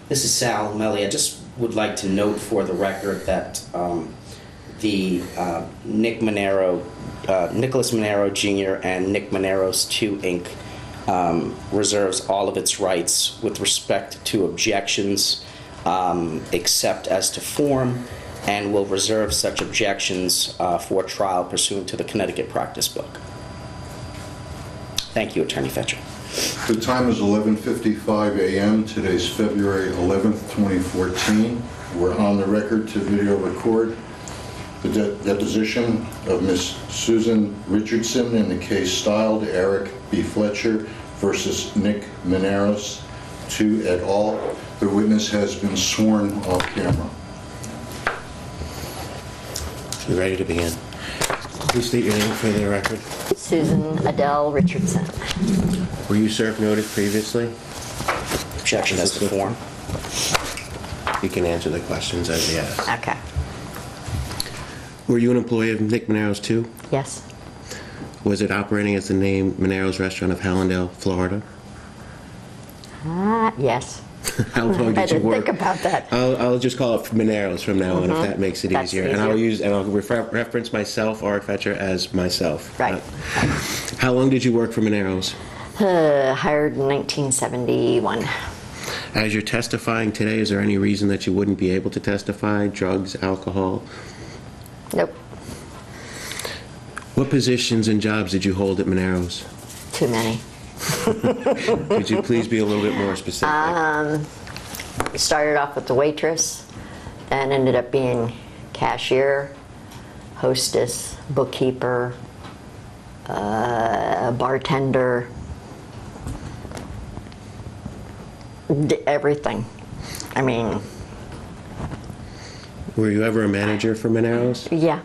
This is Sal Melly. I just would like to note for the record that the Nicholas Monero Jr. and Nick Monero's 2 Inc. Reserves all of its rights with respect to objections, except as to form, and will reserve such objections for trial pursuant to the Connecticut Practice Book. Thank you, Attorney Fetcher. The time is 11:55 a.m. Today's February 11th, 2014. We're on the record to video record the deposition of Ms. Susan Richardson in the case styled Eric B. Fletcher versus Nick Moneros, 2 et al. The witness has been sworn off camera. You ready to begin? Please state your name for the record. Susan Adele Richardson. Were you served notice previously? Objection as to form. You can answer the questions as he asks. Okay. Were you an employee of Nick Monero's too? Yes. Was it operating as the name Monero's Restaurant of Hallandale, Florida? Yes. How long did you work? I didn't think about that. I'll just call it Monero's from now on, if that makes it That's easier. And I'll reference myself, Art Fetcher, as myself. Right. How long did you work for Monero's? Hired in 1971. As you're testifying today, is there any reason that you wouldn't be able to testify? Drugs, alcohol? Nope. What positions and jobs did you hold at Monero's? Too many. Could you please be a little bit more specific? Started off with the waitress, then ended up being cashier, hostess, bookkeeper, bartender, everything. I mean... Were you ever a manager for Monero's? Yeah.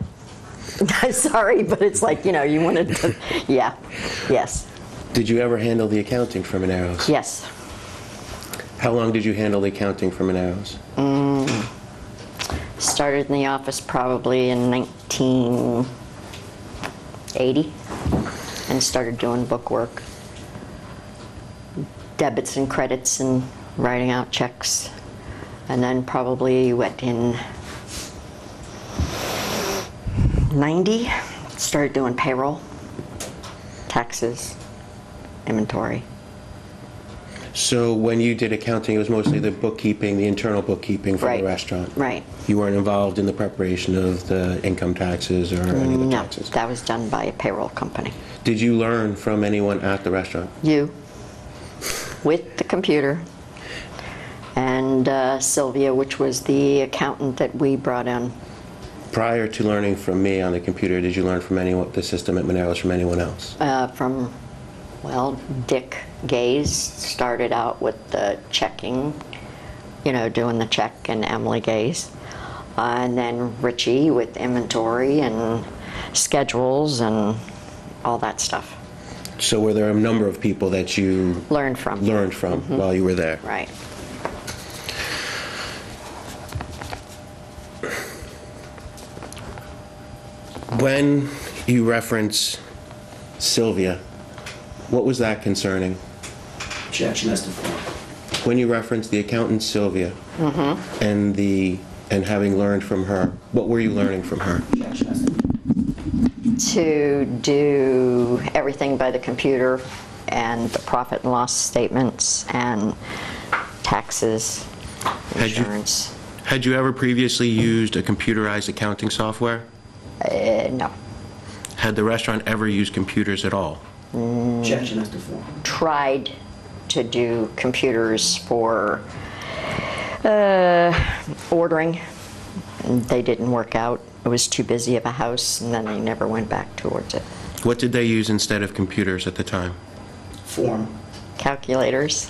Sorry, but it's like, you wanted to... Yeah. Yes. Did you ever handle the accounting for Monero's? Yes. How long did you handle the accounting for Monero's? Started in the office probably in 1980 and started doing book work. Debits and credits and writing out checks. And then probably in 90, started doing payroll, taxes, inventory. So when you did accounting, it was mostly the bookkeeping, the internal bookkeeping for Right. the restaurant? Right. You weren't involved in the preparation of the income taxes or any of the taxes? No, that was done by a payroll company. Did you learn from anyone at the restaurant? You, with the computer, and Sylvia, which was the accountant that we brought in. Prior to learning from me on the computer, did you learn from the system at Monero's from anyone else? Dick Gaze started out with the checking, doing the check, and Emily Gaze. And then Richie with inventory and schedules and all that stuff. So were there a number of people that you learned from while you were there? Right. When you reference Sylvia, what was that concerning? Objection as to form. When you reference the accountant Sylvia and having learned from her, what were you learning from her? Objection as to form. To do everything by the computer, and the profit and loss statements and taxes, insurance. Had you ever previously used a computerized accounting software? No. Had the restaurant ever used computers at all? Objection as to form. Tried to do computers for ordering. They didn't work out. It was too busy of a house, and then they never went back towards it. What did they use instead of computers at the time? Form. Calculators.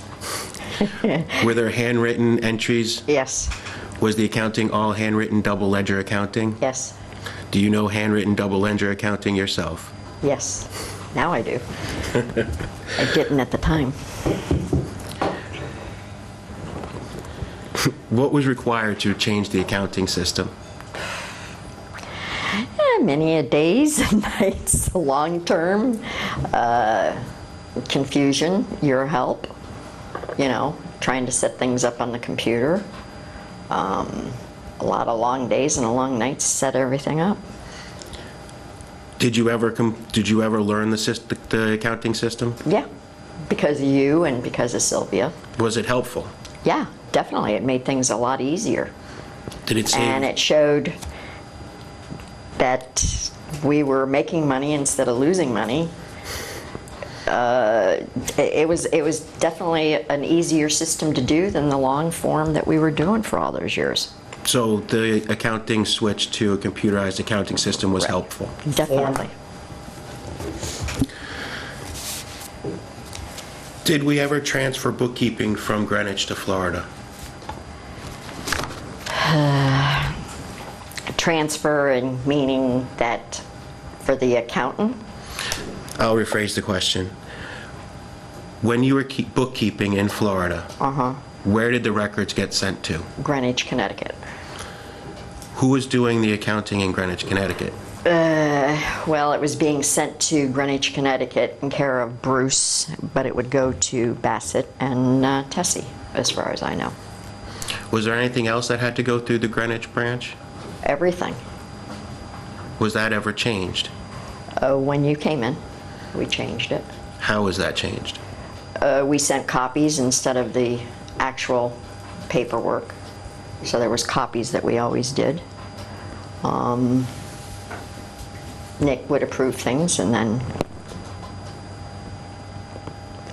Were there handwritten entries? Yes. Was the accounting all handwritten double ledger accounting? Yes. Do you know handwritten double ledger accounting yourself? Yes. Now I do. I didn't at the time. What was required to change the accounting system? Many a days and nights, long term, confusion, your help. trying to set things up on the computer. A lot of long days and long nights to set everything up. Did you ever learn the accounting system? Yeah, because of you and because of Sylvia. Was it helpful? Yeah, definitely. It made things a lot easier. Did it save? And it showed that we were making money instead of losing money. It was definitely an easier system to do than the long form that we were doing for all those years. So the accounting switch to a computerized accounting system was helpful? Definitely. Did we ever transfer bookkeeping from Greenwich to Florida? Transfer, and meaning that for the accountant? I'll rephrase the question. When you were bookkeeping in Florida, where did the records get sent to? Greenwich, Connecticut. Who was doing the accounting in Greenwich, Connecticut? Well, it was being sent to Greenwich, Connecticut in care of Bruce, but it would go to Bassett and Tessie, as far as I know. Was there anything else that had to go through the Greenwich branch? Everything. Was that ever changed? When you came in, we changed it. How was that changed? We sent copies instead of the actual paperwork. So there was copies that we always did. Nick would approve things and then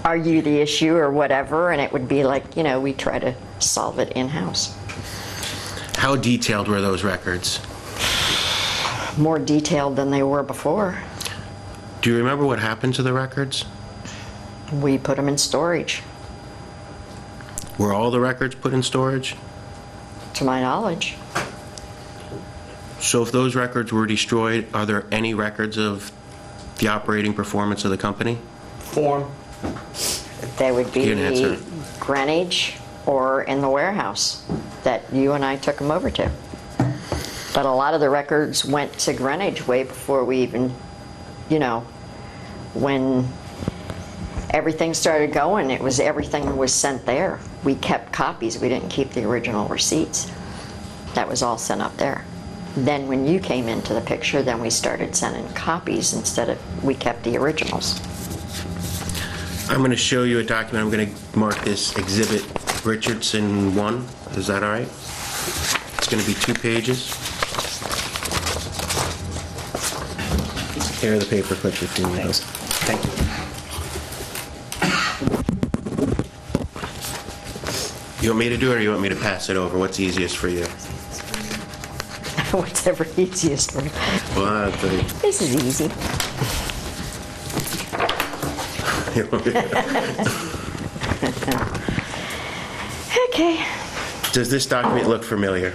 argue the issue or whatever, and it would be like, we try to solve it in-house. How detailed were those records? More detailed than they were before. Do you remember what happened to the records? We put them in storage. Were all the records put in storage? To my knowledge. So if those records were destroyed, are there any records of the operating performance of the company? Form. They would be Give an answer. Greenwich or in the warehouse that you and I took them over to. But a lot of the records went to Greenwich way before we even, when everything started going, everything was sent there. We kept copies, we didn't keep the original receipts. That was all sent up there. Then when you came into the picture, then we started sending copies instead of, we kept the originals. I'm going to show you a document. I'm going to mark this Exhibit Richardson 1. Is that all right? It's going to be 2 pages. Here are the paper clips if you need those. Thank you. You want me to do it or you want me to pass it over? What's easiest for you? Whatever easiest for you. Well, This is easy. Okay. Does this document look familiar?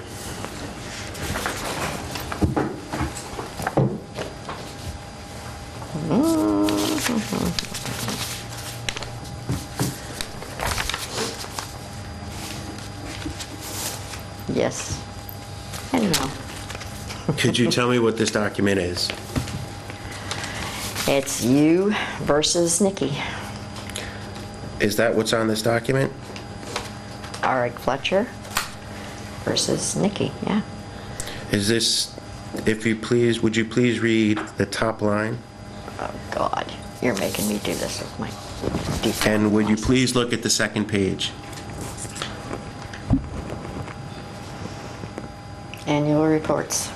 Yes. And no. Could you tell me what this document is? It's you versus Nikki. Is that what's on this document? Eric Fletcher versus Nikki, yeah. Is this, if you please, would you please read the top line? Oh, God. You're making me do this with my default. And would you please look at the second page? Annual reports.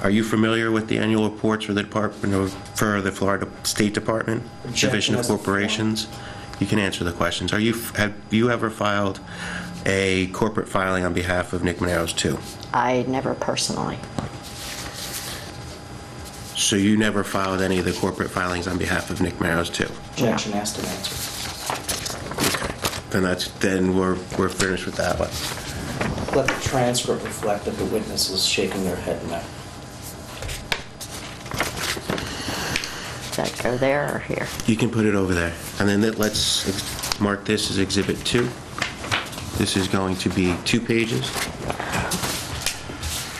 Are you familiar with the annual reports for the the Florida State Department, Division of Corporations? You can answer the questions. Have you ever filed a corporate filing on behalf of Nick Maneros too? I never personally. So you never filed any of the corporate filings on behalf of Nick Maneros too? Objection asked and answered. Okay. Then we're finished with that one. Let the transcript reflect that the witness is shaking their head no. Does that go there or here? You can put it over there. And then let's mark this as Exhibit 2. This is going to be 2 pages.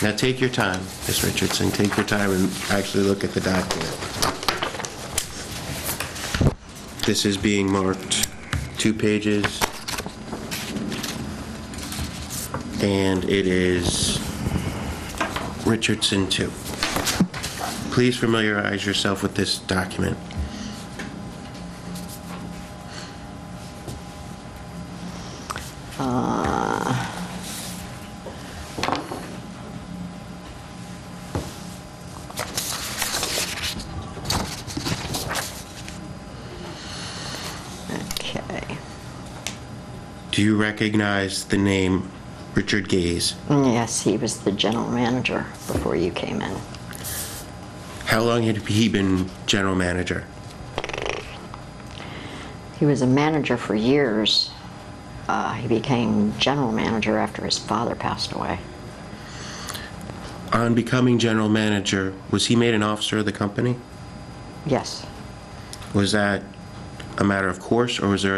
Now take your time, Ms. Richardson. Take your time and actually look at the document. This is being marked 2 pages. And it is Richardson 2. Please familiarize yourself with this document. Okay. Do you recognize the name Richard Gaze? Yes, he was the general manager before you came in. How long had he been general manager? He was a manager for years. He became general manager after his father passed away. On becoming general manager, was he made an officer of the company? Yes. Was that a matter of course, or was there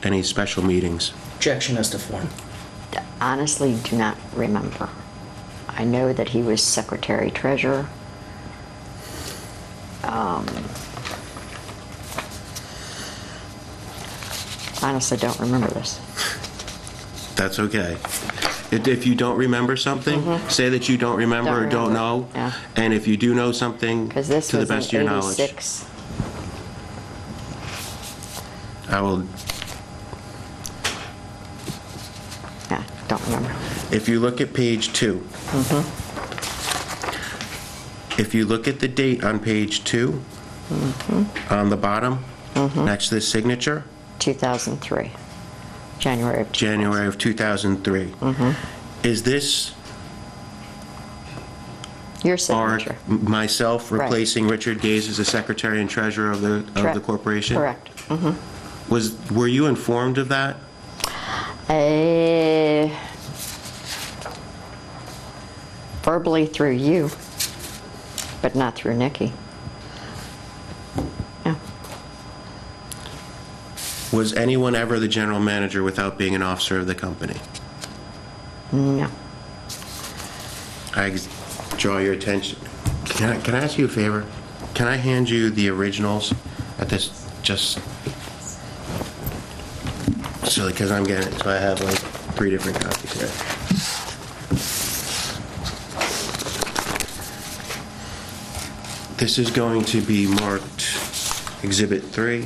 any special meetings? Objection as to form. Honestly, do not remember. I know that he was secretary treasurer. Honestly, don't remember this. That's okay. If you don't remember something, say that you don't remember or don't know. Yeah. And if you do know something, Because this to the was best of in your knowledge, 86. I will. Yeah, don't remember. If you look at page 2, if you look at the date on page 2, on the bottom, next to the signature, 2003. January of 2003. January of 2003. Is this Your our, signature. myself Right. replacing Richard Gaze as the secretary and treasurer of the corporation? Correct. Were you informed of that? Verbally through you, but not through Nikki. Yeah. Was anyone ever the general manager without being an officer of the company? No. I draw your attention. Can I ask you a favor? Can I hand you the originals at this, just so, because I'm getting it, so I have like 3 different copies here. This is going to be marked Exhibit 3.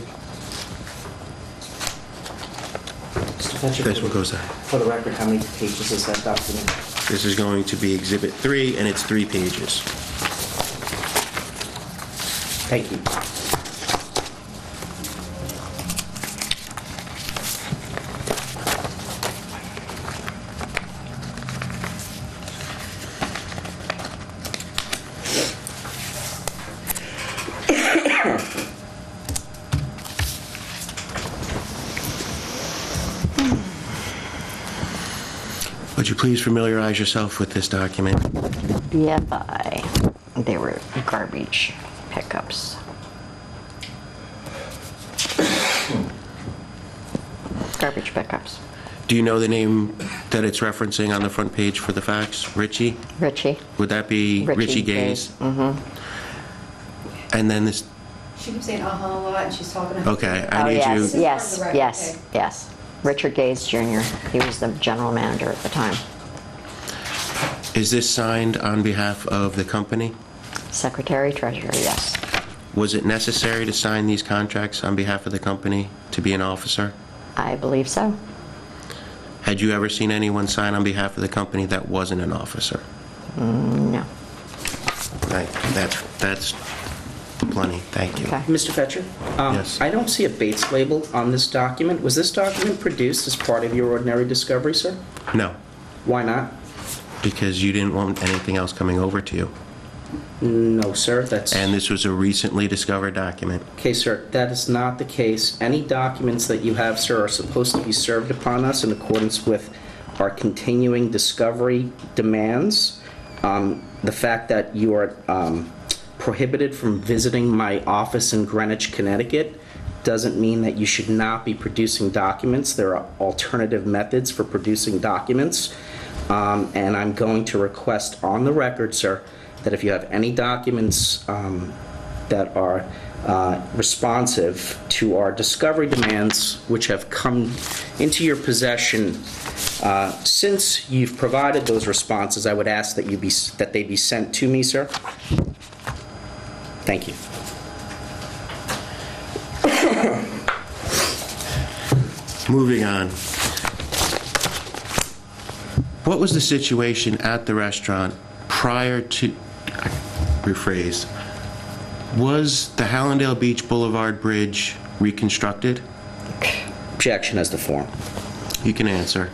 Mr. Fetcher, This one goes there. for the record, how many pages is that document? This is going to be Exhibit 3, and it's 3 pages. Thank you. Would you please familiarize yourself with this document? BFI. They were garbage pickups. Garbage pickups. Do you know the name that it's referencing on the front page for the fax? Richie? Richie. Would that be Richie Gaze? And then this, She keeps saying uh-huh a lot, and she's talking about... okay, Oh, I need yes, you, yes, For the record, yes, okay. yes. Richard Gaze Jr. He was the general manager at the time. is this signed on behalf of the company? Secretary treasurer, yes. Was it necessary to sign these contracts on behalf of the company to be an officer? I believe so. Had you ever seen anyone sign on behalf of the company that wasn't an officer? No. Right, that's plenty, thank you. Okay. Mr. Fetcher? Yes. I don't see a Bates label on this document. Was this document produced as part of your ordinary discovery, sir? No, Why not? because you didn't want anything else coming over to you. No, sir, that's... And this was a recently discovered document. Okay, sir, that is not the case. Any documents that you have, sir, are supposed to be served upon us in accordance with our continuing discovery demands. The fact that you are prohibited from visiting my office in Greenwich, Connecticut, doesn't mean that you should not be producing documents. There are alternative methods for producing documents. And I'm going to request on the record, sir, that if you have any documents that are responsive to our discovery demands, which have come into your possession. Since you've provided those responses, I would ask that they be sent to me, sir. Thank you. Moving on. What was the situation at the restaurant prior to, rephrase, was the Hallandale Beach Boulevard Bridge reconstructed? Objection as to form. You can answer.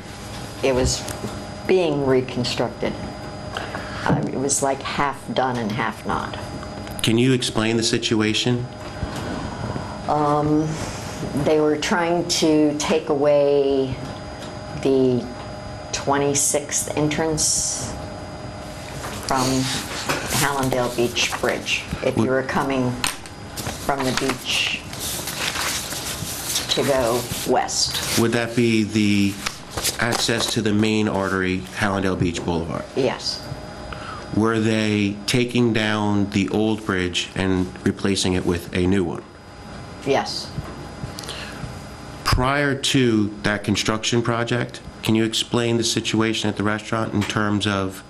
It was being reconstructed. It was like half done and half not. Can you explain the situation? They were trying to take away the 26th entrance from Hallandale Beach Bridge. If you were coming from the beach to go west. Would that be the access to the main artery, Hallandale Beach Boulevard? Yes. Were they taking down the old bridge and replacing it with a new one? Yes. Prior to that construction project, can you explain the situation at the restaurant in terms of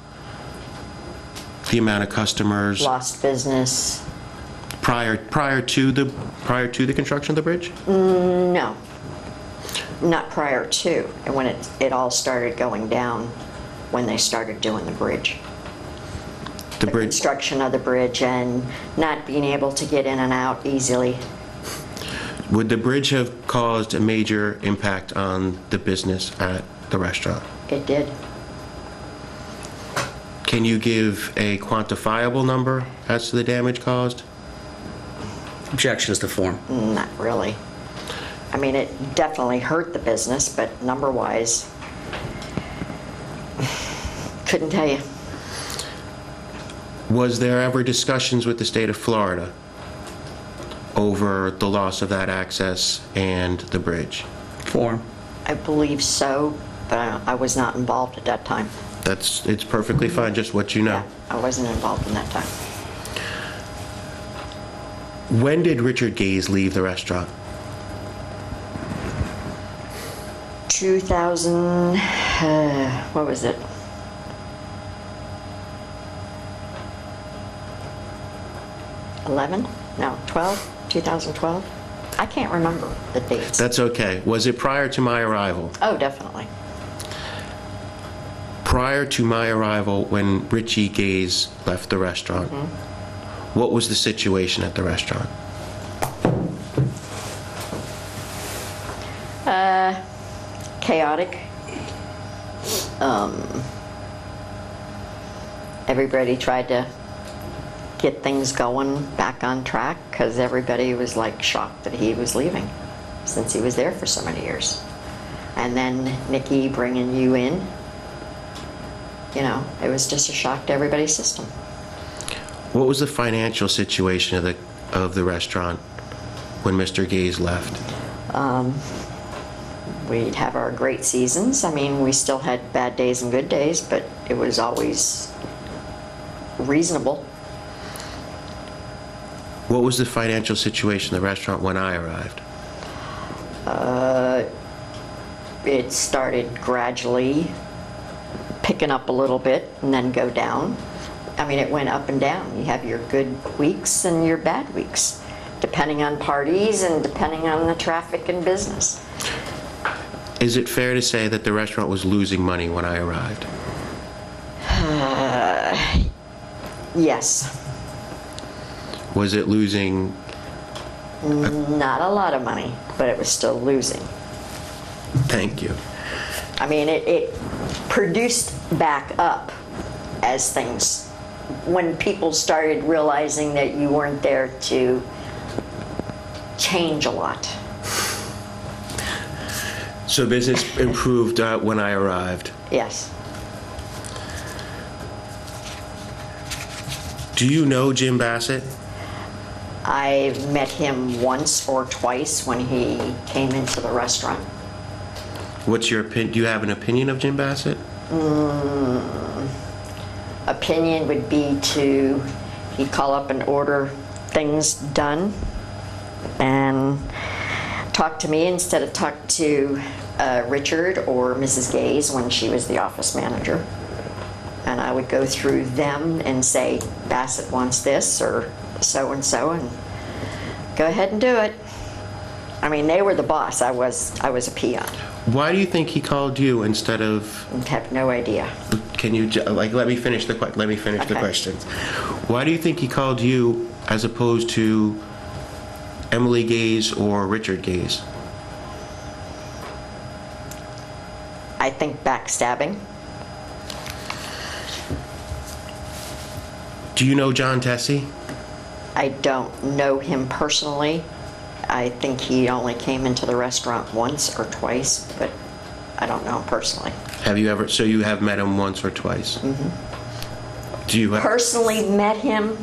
the amount of customers? Lost business. Prior to the construction of the bridge? No. Not prior to. And when it all started going down, when they started doing the bridge. The bridge. Construction of the bridge and not being able to get in and out easily. Would the bridge have caused a major impact on the business at the restaurant? It did. Can you give a quantifiable number as to the damage caused? Objection as to form. Not really. I mean, it definitely hurt the business, but number-wise, couldn't tell you. Was there ever discussions with the state of Florida over the loss of that access and the bridge? Form. I believe so, but I was not involved at that time. It's perfectly fine, just what you know. Yeah, I wasn't involved in that time. When did Richard Gaze leave the restaurant? 2000, what was it? No, 12? 2012? I can't remember the dates. That's okay. Was it prior to my arrival? Oh, definitely. Prior to my arrival, when Richie Gaze left the restaurant, what was the situation at the restaurant? Chaotic. Everybody tried to get things going back on track because everybody was like shocked that he was leaving since he was there for so many years. And then Nikki bringing you in, you know, it was just a shock to everybody's system. What was the financial situation of the restaurant when Mr. Gaze left? We'd have our great seasons. I mean, we still had bad days and good days, but it was always reasonable. What was the financial situation of the restaurant when I arrived? It started gradually picking up a little bit and then go down. I mean, it went up and down. You have your good weeks and your bad weeks, depending on parties and depending on the traffic and business. Is it fair to say that the restaurant was losing money when I arrived? Yes. Was it losing? Not a lot of money, but it was still losing. Thank you. I mean, it produced back up as things, when people started realizing that you weren't there to change a lot. So business improved when I arrived. Yes. Do you know Jim Bassett? I met him once or twice when he came into the restaurant. What's your opinion? Do you have an opinion of Jim Bassett? Opinion would be he'd call up and order things done, and talk to me instead of talk to Richard or Mrs. Gaze when she was the office manager. And I would go through them and say, Bassett wants this or so-and-so, and go ahead and do it. I mean, they were the boss. I was a peon. Why do you think he called you instead of... I have no idea. Can you, let me finish the Okay. questions. Why do you think he called you as opposed to Emily Gaze or Richard Gaze? I think backstabbing. Do you know John Tessie? I don't know him personally. I think he only came into the restaurant once or twice, but I don't know him personally. Have you ever, so you have met him once or twice? Mm-hmm. Do you have... Personally met him,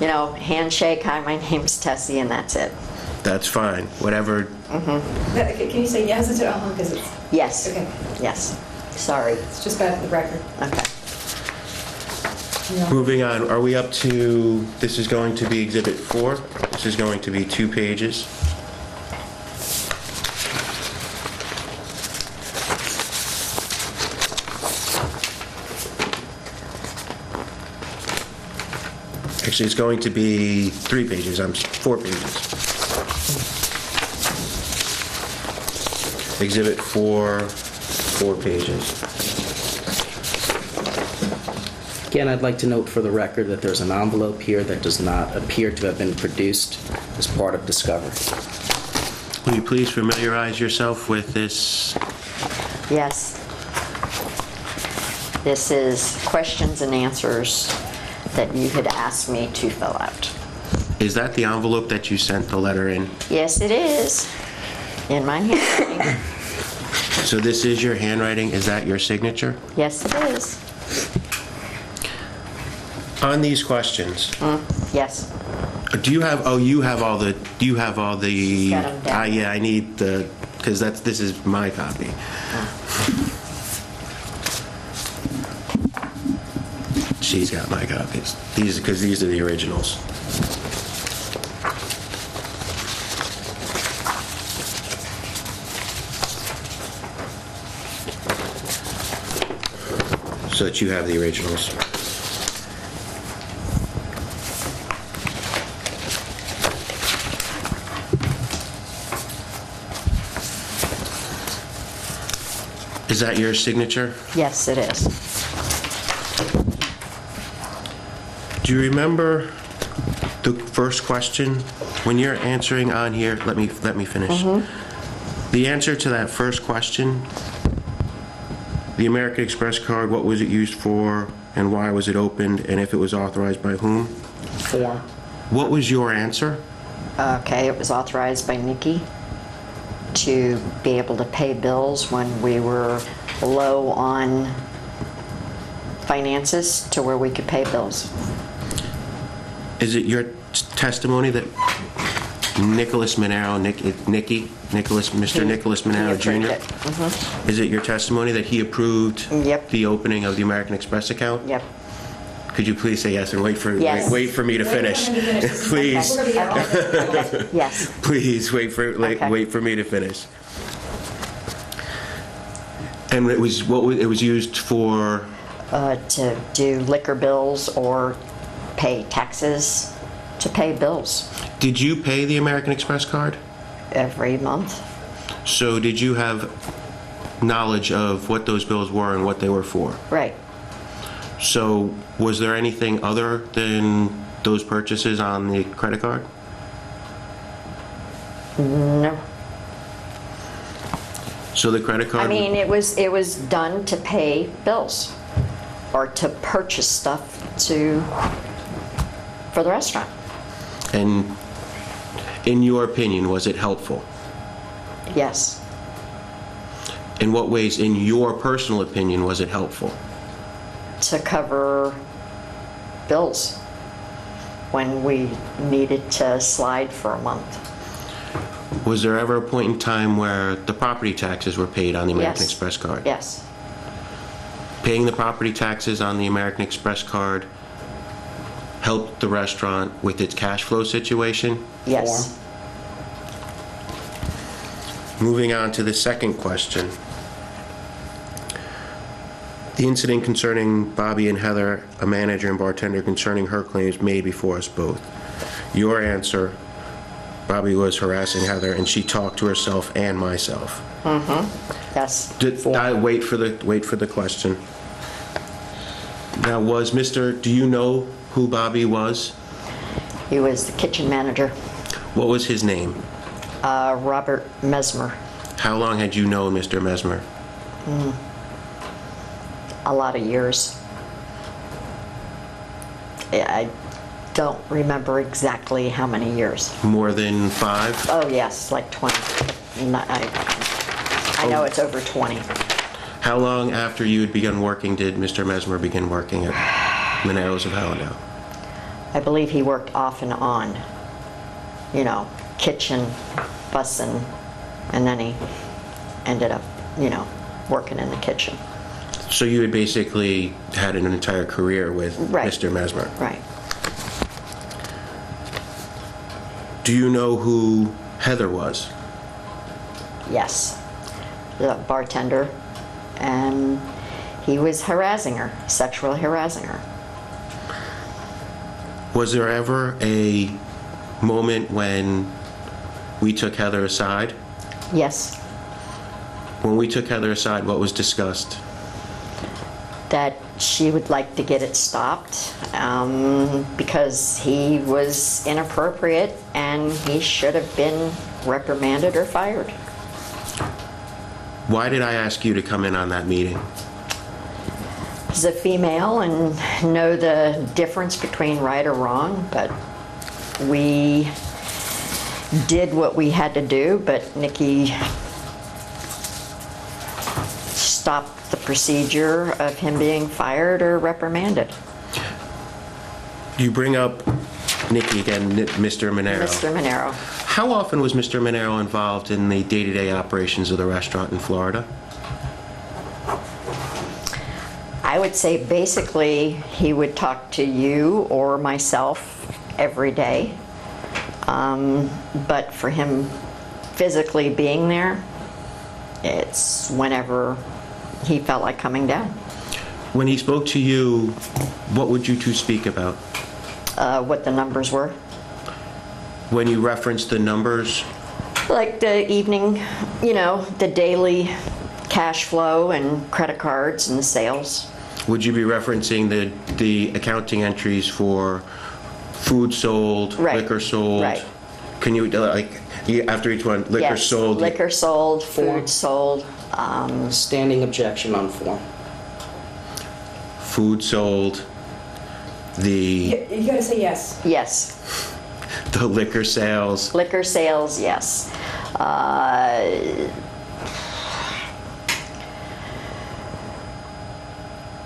you know, handshake, hi, my name's Tessie, and that's it. That's fine, whatever. Can you say yes instead of uh-huh, because it's... Yes. Okay. Yes. Sorry. It's just got the record. Okay. Yeah. Moving on, are we up to, this is going to be Exhibit 4. This is going to be 2 pages. Actually, it's going to be 3 pages, 4 pages. Exhibit 4, 4 pages. Again, I'd like to note for the record that there's an envelope here that does not appear to have been produced as part of discovery. Will you please familiarize yourself with this? Yes. This is questions and answers that you had asked me to fill out. Is that the envelope that you sent the letter in? Yes, it is. In my handwriting. So this is your handwriting, is that your signature? Yes, it is. On these questions, Yes. do you have, you have all the, Set 'em down. yeah, I need the, because this is my copy. She's got my copies. Because these are the originals. So that you have the originals. Is that your signature? Yes, it is. Do you remember the first question? When you're answering on here, let me finish. The answer to that first question, the American Express card, what was it used for, and why was it opened, and if it was authorized by whom? Form. What was your answer? Okay, it was authorized by Nikki to be able to pay bills when we were low on finances to where we could pay bills. Is it your testimony that Nicholas Monero, Mr. Nicholas Monero Jr.? Is it your testimony that he approved Yep. the opening of the American Express account? Yep. Could you please say yes and wait for Yes. wait for me to finish? Please, Okay. Yes. please wait for Okay. wait for me to finish. And it was used for. To do liquor bills or pay taxes, to pay bills Did you pay the American Express card? every month. So did you have knowledge of what those bills were and what they were for? Right. So was there anything other than those purchases on the credit card? No. So the credit card... I mean, it was done to pay bills or to purchase stuff for the restaurant. And in your opinion, was it helpful? Yes. In what ways, in your personal opinion, was it helpful? To cover bills when we needed to slide for a month. Was there ever a point in time where the property taxes were paid on the American Yes. Express card? Yes. Paying the property taxes on the American Express card helped the restaurant with its cash flow situation? Yes. Moving on to the second question. The incident concerning Bobby and Heather, a manager and bartender, concerning her claims made before us both. Your answer, Bobby was harassing Heather and she talked to herself and myself. Yes. I wait for the question. Now, do you know who Bobby was? He was the kitchen manager, What was his name? Robert Mesmer. How long had you known Mr. Mesmer? A lot of years. I don't remember exactly how many years. More than 5? Oh, yes, like 20. I know it's over 20. How long after you had begun working did Mr. Mesmer begin working at Mineros of Hallandale? I believe he worked off and on, kitchen, bussing, and then he ended up, working in the kitchen. So you had basically had an entire career with Right. Mr. Mesmer. Right. Do you know who Heather was? Yes. The bartender, and he was harassing her, sexually harassing her. Was there ever a moment when we took Heather aside? Yes. When we took Heather aside, what was discussed? That she would like to get it stopped because he was inappropriate and he should have been reprimanded or fired. Why did I ask you to come in on that meeting? As a female and know the difference between right or wrong, but we did what we had to do, but Nikki stopped the procedure of him being fired or reprimanded. You bring up Nikki again, Mr. Monero. Mr. Monero. How often was Mr. Monero involved in the day-to-day operations of the restaurant in Florida? I would say basically he would talk to you or myself every day. But for him physically being there, it's whenever he felt like coming down. When he spoke to you, what would you two speak about? What the numbers were. When you referenced the numbers, Like the evening, the daily cash flow and credit cards and sales. would you be referencing the accounting entries for food sold, Right. liquor sold? Right. Can you, after each one, liquor Yes, sold? liquor sold, Form. food sold. Standing objection on form. Food sold, You gotta say yes. Yes. the liquor sales. Liquor sales, yes.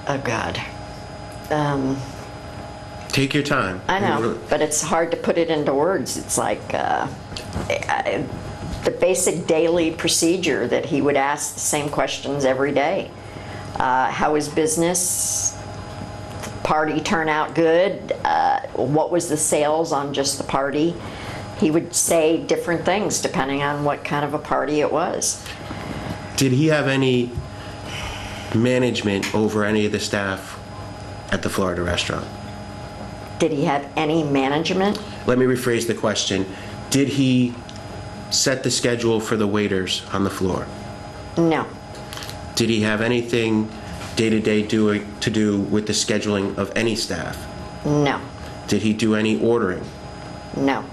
Oh, God. Take your time. I know, but it's hard to put it into words. It's like the basic daily procedure that he would ask the same questions every day. How was business? Party turn out good? What was the sales on just the party? He would say different things depending on what kind of a party it was. Did he have any management over any of the staff at the Florida restaurant? Did he have any management? Let me rephrase the question. Did he set the schedule for the waiters on the floor? No. Did he have anything day-to-day to do with the scheduling of any staff? No. Did he do any ordering? No.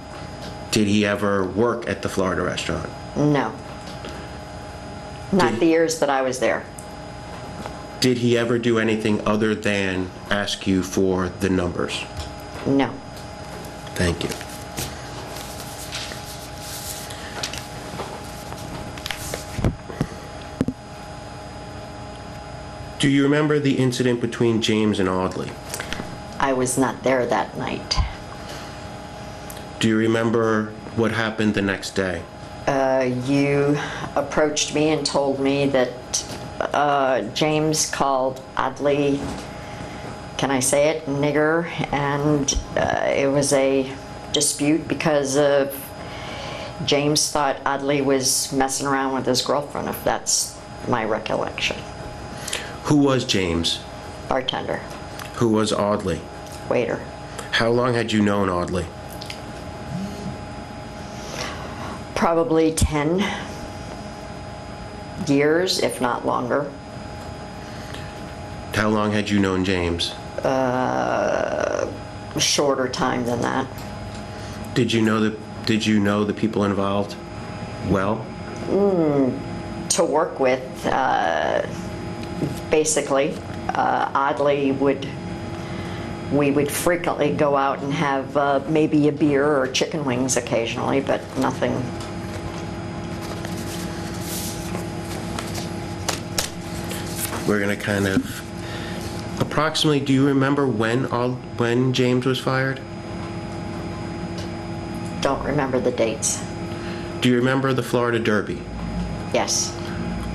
Did he ever work at the Florida restaurant? No. Not the years that I was there. Did he ever do anything other than ask you for the numbers? No. Thank you. Do you remember the incident between James and Audley? I was not there that night. Do you remember what happened the next day? You approached me and told me that James called Audley can I say it, nigger, and it was a dispute because of James thought Audley was messing around with his girlfriend, if that's my recollection. Who was James? Bartender, Who was Audley? waiter. How long had you known Audley? Probably 10 years, if not longer. How long had you known James? Shorter time than that. Did you know the people involved well? To work with, basically, we would frequently go out and have maybe a beer or chicken wings occasionally, but nothing. We're going to kind of approximately, do you remember when James was fired? Don't remember the dates. Do you remember the Florida Derby? Yes.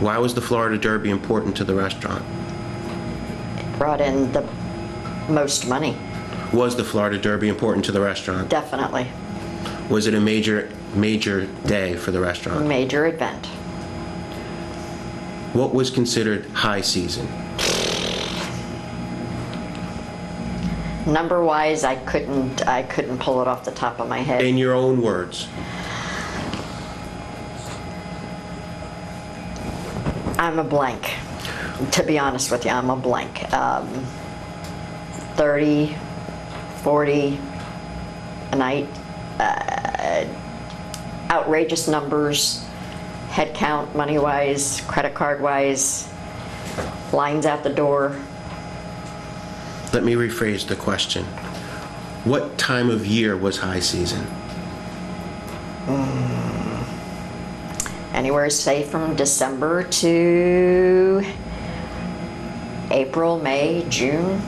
Why was the Florida Derby important to the restaurant? It brought in the most money. Was the Florida Derby important to the restaurant? Definitely. Was it a major day for the restaurant? Major event. What was considered high season? Number-wise, I couldn't pull it off the top of my head. In your own words. I'm a blank. To be honest with you, I'm a blank. 30, 40 a night. Outrageous numbers. Head count, money-wise, credit card-wise, lines out the door. Let me rephrase the question. What time of year was high season? Anywhere, say, from December to April, May, June,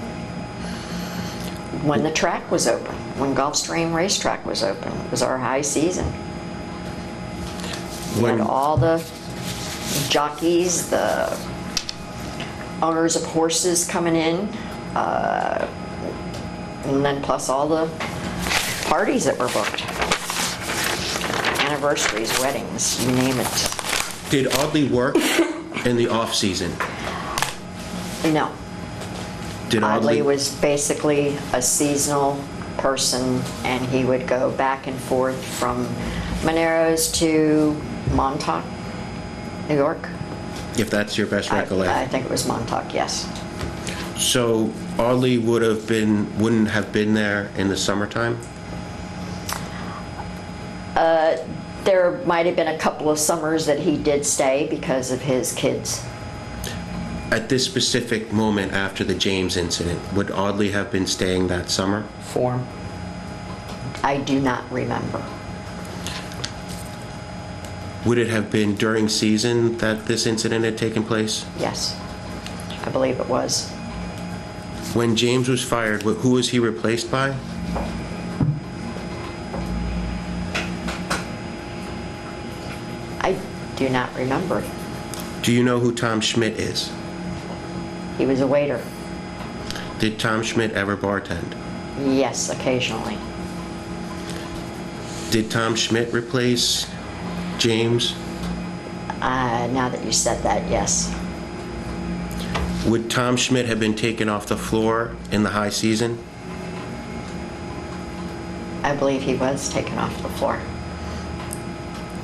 when the track was open, when Gulfstream Racetrack was open. It was our high season. We had all the jockeys, the owners of horses coming in, and then plus all the parties that were booked. Anniversaries, weddings, you name it. Did Audley work in the off-season? No. Did Audley was basically a seasonal person, and he would go back and forth from Moneros to Montauk, New York. If that's your best I recollection. think it was Montauk, yes. So Audley wouldn't have been there in the summertime? There might have been a couple of summers that he did stay because of his kids. At this specific moment after the James incident, would Audley have been staying that summer? Form. I do not remember. Would it have been during season that this incident had taken place? Yes, I believe it was. When James was fired, who was he replaced by? I do not remember. Do you know who Tom Schmidt is? He was a waiter. Did Tom Schmidt ever bartend? Yes, occasionally. Did Tom Schmidt replace James? Now that you said that, yes. Would Tom Schmidt have been taken off the floor in the high season? I believe he was taken off the floor.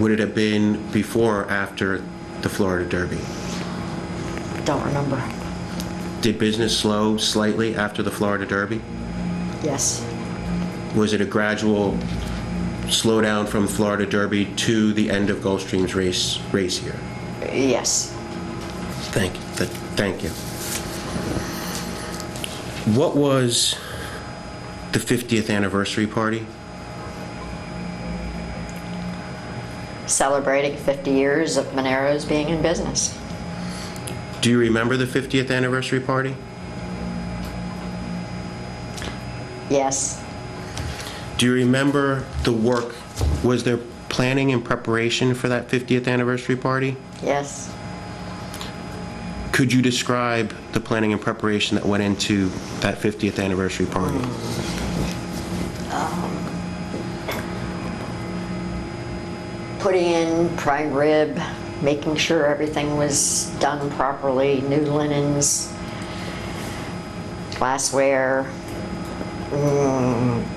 Would it have been before or after the Florida Derby? Don't remember. Did business slow slightly after the Florida Derby? Yes. Was it a gradual slowdown from Florida Derby to the end of Gulfstream's race here? Yes. Thank you. Thank you. What was the 50th anniversary party? Celebrating 50 years of Monero's being in business. Do you remember the 50th anniversary party? Yes. Do you remember the work? Was there planning and preparation for that 50th anniversary party? Yes. Could you describe the planning and preparation that went into that 50th anniversary party? Putting in prime rib, making sure everything was done properly, new linens, glassware,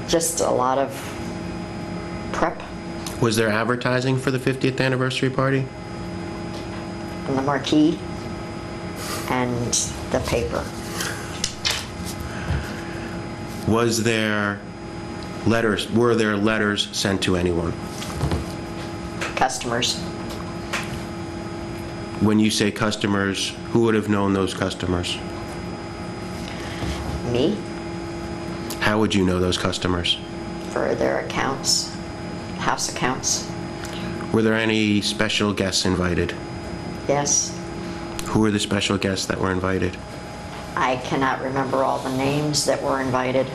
just a lot of prep. Was there advertising for the 50th anniversary party? And the marquee and the paper. Were there letters sent to anyone? Customers. When you say customers, who would have known those customers? Me, How would you know those customers? for their accounts, house accounts. Were there any special guests invited? Yes. Who were the special guests that were invited? I cannot remember all the names that were invited.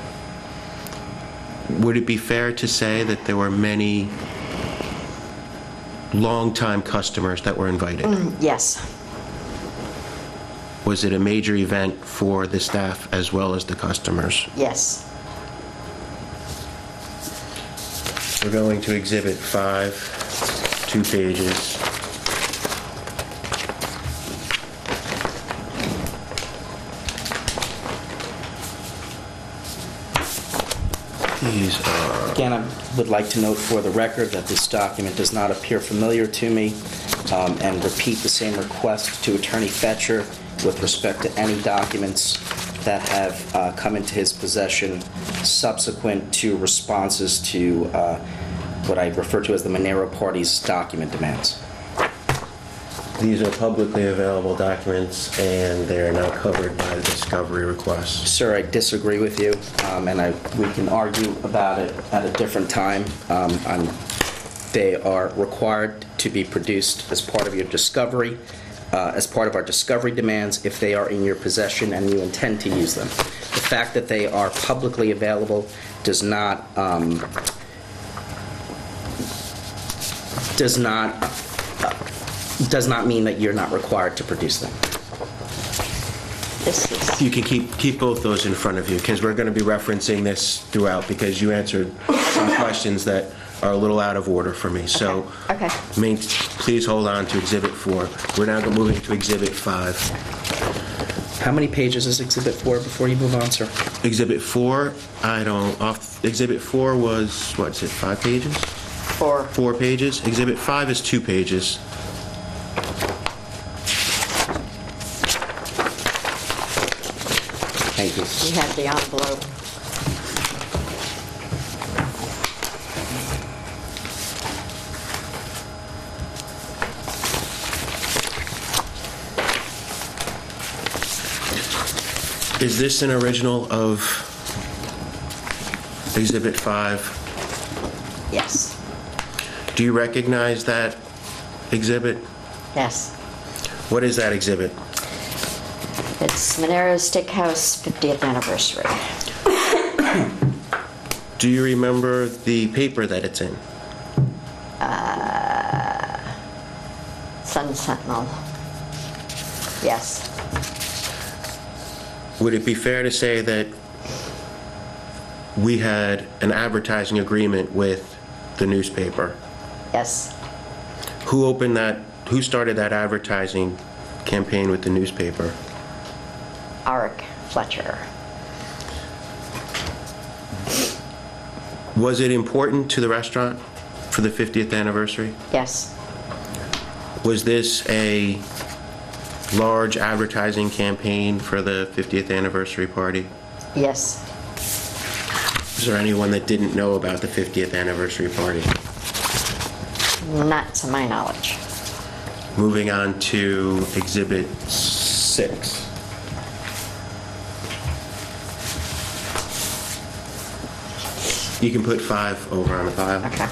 Would it be fair to say that there were many longtime customers that were invited? Yes. Was it a major event for the staff as well as the customers? Yes. We're going to Exhibit 5, 2 pages. These are... Again, I would like to note for the record that this document does not appear familiar to me, and repeat the same request to Attorney Fetcher with respect to any documents that have come into his possession subsequent to responses to what I refer to as the Monero Party's document demands. These are publicly available documents, and they are not covered by the discovery request. Sir, I disagree with you, and we can argue about it at a different time. They are required to be produced as part of your discovery, as part of our discovery demands if they are in your possession and you intend to use them. The fact that they are publicly available does not mean that you're not required to produce them. This is, You can keep both those in front of you, because we're going to be referencing this throughout, because you answered some questions that are a little out of order for me. So, okay. Please hold on to Exhibit 4. We're now moving to Exhibit 5. How many pages is Exhibit 4 before you move on, sir? Exhibit 4, Exhibit 4 was, what's it, 5 pages? 4. 4 pages. Exhibit 5 is 2 pages. Thank you. You have the envelope. Is this an original of Exhibit 5? Yes. Do you recognize that exhibit? Yes. What is that exhibit? It's Monero Steakhouse 50th anniversary. Do you remember the paper that it's in? Sun Sentinel. Yes. Would it be fair to say that we had an advertising agreement with the newspaper? Yes. Who started that advertising campaign with the newspaper? Arik Fletcher. Was it important to the restaurant for the 50th anniversary? Yes. Was this a large advertising campaign for the 50th anniversary party? Yes. Is there anyone that didn't know about the 50th anniversary party? Not to my knowledge. Moving on to Exhibit 6. You can put 5 over on the pile. Okay.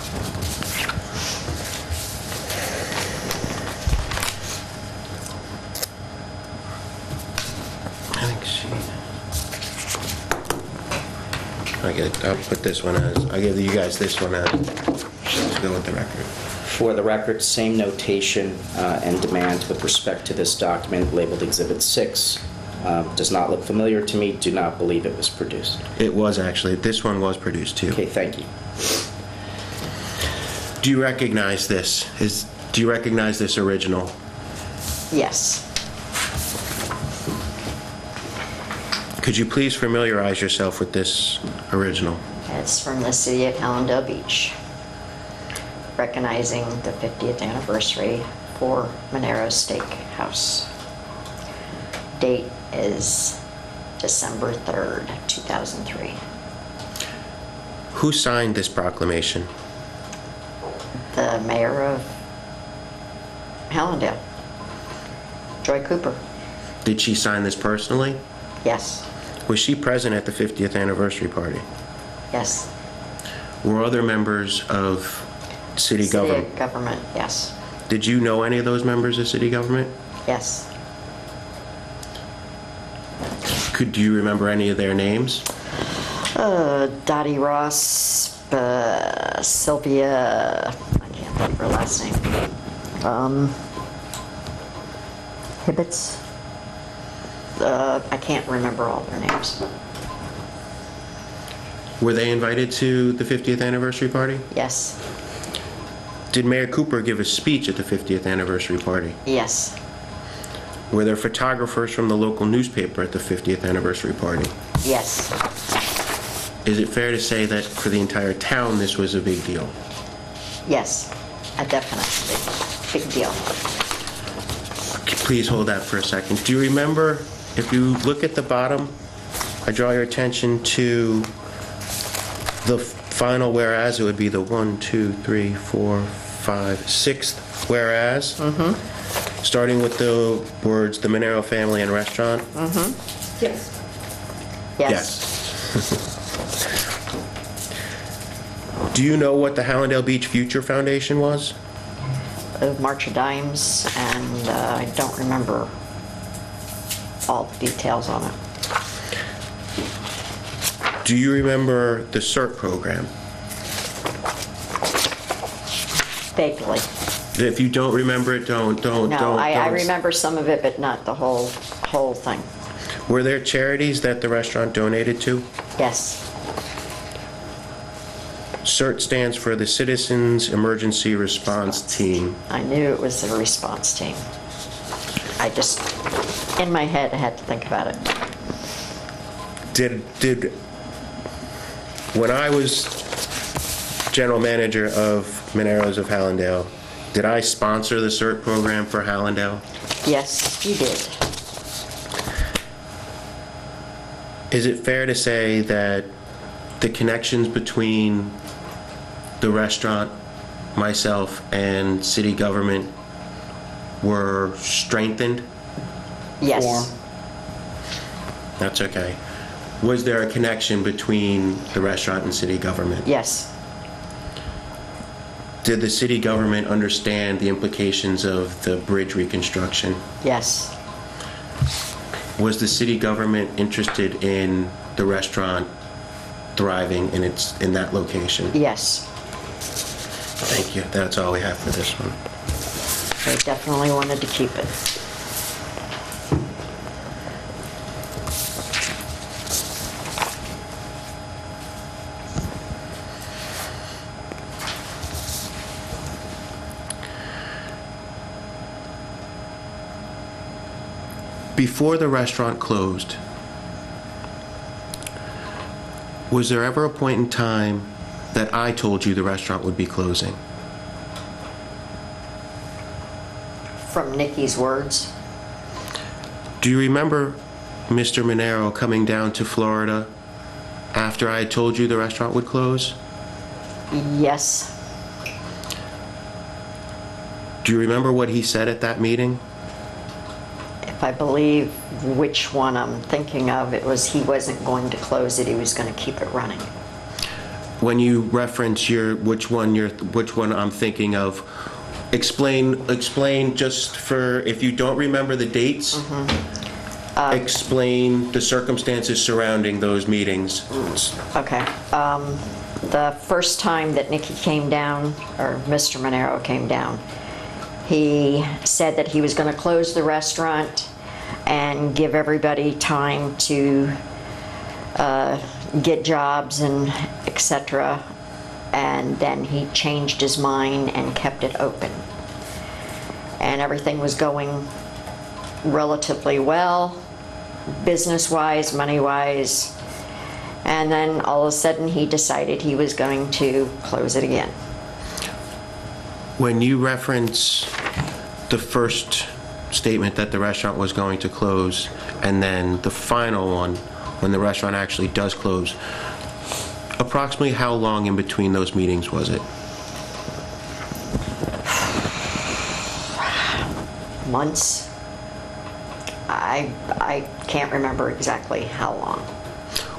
I think I'll put this one as, I'll give you guys this one as, let's go with the record. For the record, same notation and demand with respect to this document labeled Exhibit 6. Does not look familiar to me. Do not believe it was produced. It was actually. This one was produced too. Okay, thank you. Do you recognize this? Do you recognize this original? Yes. Could you please familiarize yourself with this original? It's from the city of Hallandale Beach, recognizing the 50th anniversary for Monero's Steakhouse. Date is December 3rd, 2003. Who signed this proclamation? The mayor of Hallandale, Joy Cooper. Did she sign this personally? Yes. Was she present at the 50th anniversary party? Yes. Were other members of city government? City government, yes. Did you know any of those members of city government? Yes. Do you remember any of their names? Dottie Ross, Sylvia, I can't think of her last name. Hibbets. I can't remember all their names. Were they invited to the 50th anniversary party? Yes. Did Mayor Cooper give a speech at the 50th anniversary party? Yes. Were there photographers from the local newspaper at the 50th anniversary party? Yes. Is it fair to say that for the entire town this was a big deal? Yes. A definite big deal. Please hold that for a second. Do you remember, if you look at the bottom, I draw your attention to the final whereas. It would be the 1, 2, 3, 4, 5, 6th whereas. Starting with the words, the Monero family and restaurant. Yes. Yes. Do you know what the Hallandale Beach Future Foundation was? March of Dimes, and I don't remember all the details on it. Do you remember the CERT program? Vaguely. If you don't remember it, don't. No, I remember some of it, but not the whole thing. Were there charities that the restaurant donated to? Yes. CERT stands for the Citizens Emergency Response Team. I knew it was the response team. I just, in my head, I had to think about it. When I was general manager of Monero's of Hallandale, did I sponsor the CERT program for Hallandale? Yes, you did. Is it fair to say that the connections between the restaurant, myself, and city government were strengthened? Yes. That's okay. Was there a connection between the restaurant and city government? Yes. Did the city government understand the implications of the bridge reconstruction? Yes. Was the city government interested in the restaurant thriving in that location? Yes. Thank you. That's all we have for this one. They definitely wanted to keep it. Before the restaurant closed, was there ever a point in time that I told you the restaurant would be closing? From Nikki's words? Do you remember Mr. Monero coming down to Florida after I had told you the restaurant would close? Yes. Do you remember what he said at that meeting? If I believe which one I'm thinking of, it was he wasn't going to close it, he was going to keep it running. When you reference which one I'm thinking of, explain just for, if you don't remember the dates, explain the circumstances surrounding those meetings. Okay. the first time that Nikki came down, or Mr. Monero came down, he said that he was going to close the restaurant and give everybody time to get jobs and etc. And then he changed his mind and kept it open. And everything was going relatively well, business-wise, money-wise. And then all of a sudden he decided he was going to close it again. When you reference the first statement that the restaurant was going to close and then the final one when the restaurant actually does close, approximately how long in between those meetings was it? Months. I can't remember exactly how long.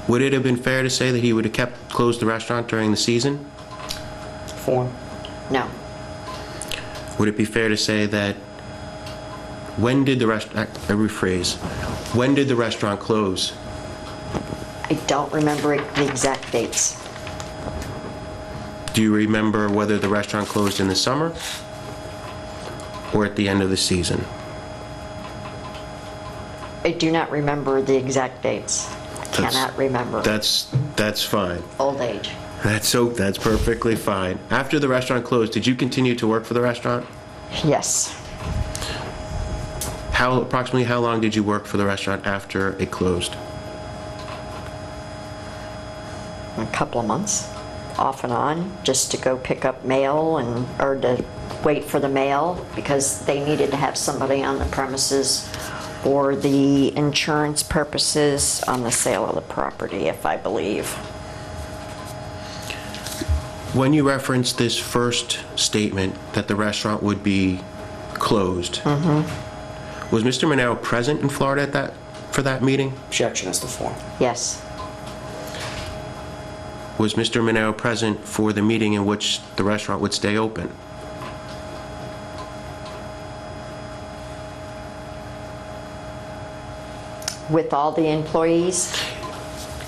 Would it have been fair to say that he would have closed the restaurant during the season? Form. No. Would it be fair to say that when did the restaurant, I rephrase, when did the restaurant close? I don't remember the exact dates. Do you remember whether the restaurant closed in the summer or at the end of the season? I do not remember the exact dates. I cannot remember. That's fine. Old age. That's perfectly fine. After the restaurant closed, did you continue to work for the restaurant? Yes. Approximately how long did you work for the restaurant after it closed? A couple of months, off and on, just to go pick up mail or to wait for the mail because they needed to have somebody on the premises for the insurance purposes on the sale of the property, if I believe. When you referenced this first statement that the restaurant would be closed, was Mr. Monero present in Florida for that meeting? Objection as to form. Yes. Was Mr. Monero present for the meeting in which the restaurant would stay open? With all the employees?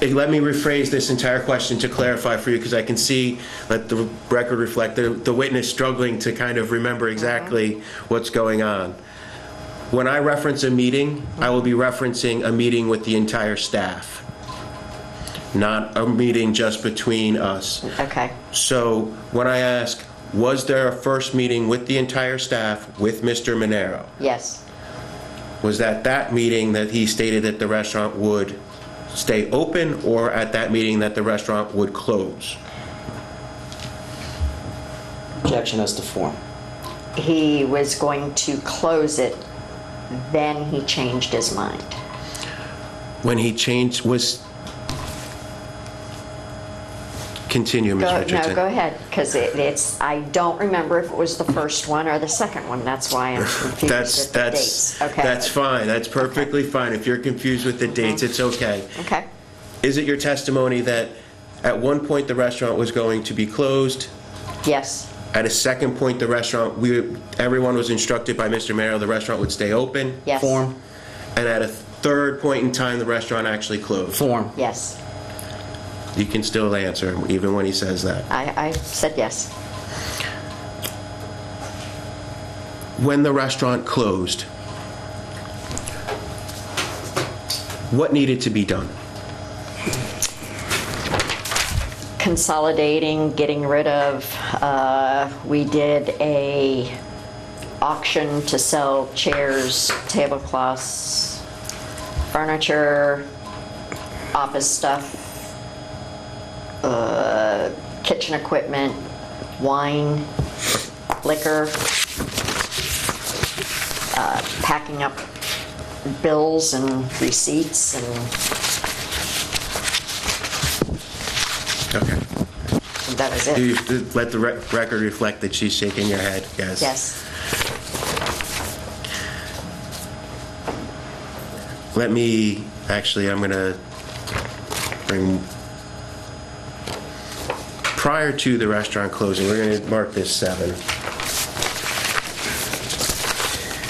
Let me rephrase this entire question to clarify for you, because I can see, let the record reflect, the witness struggling to kind of remember exactly what's going on. When I reference a meeting, I will be referencing a meeting with the entire staff, not a meeting just between us. Okay. So when I ask, was there a first meeting with the entire staff with Mr. Monero? Yes. Was that meeting that he stated that the restaurant would stay open, or at that meeting that the restaurant would close? Objection as to form. He was going to close it, then he changed his mind. When he changed, continue, Ms. Richardson. No, go ahead, because I don't remember if it was the first one or the second one. That's why I'm confused with the dates. Okay. That's fine. That's perfectly fine. If you're confused with the dates, it's okay. Okay. Is it your testimony that at one point the restaurant was going to be closed? Yes. At a second point, the restaurant, everyone was instructed by Mr. Monero the restaurant would stay open? Yes. Form. And at a third point in time, the restaurant actually closed? Form. Yes. You can still answer, even when he says that. I said yes. When the restaurant closed, what needed to be done? Consolidating, getting rid of. We did a auction to sell chairs, tablecloths, furniture, office stuff, kitchen equipment, wine, liquor, packing up bills and receipts and Okay. that was it. You let the record reflect that she's shaking her head, yes. Yes. Let me, actually, I'm going to bring, prior to the restaurant closing, we're going to mark this 7.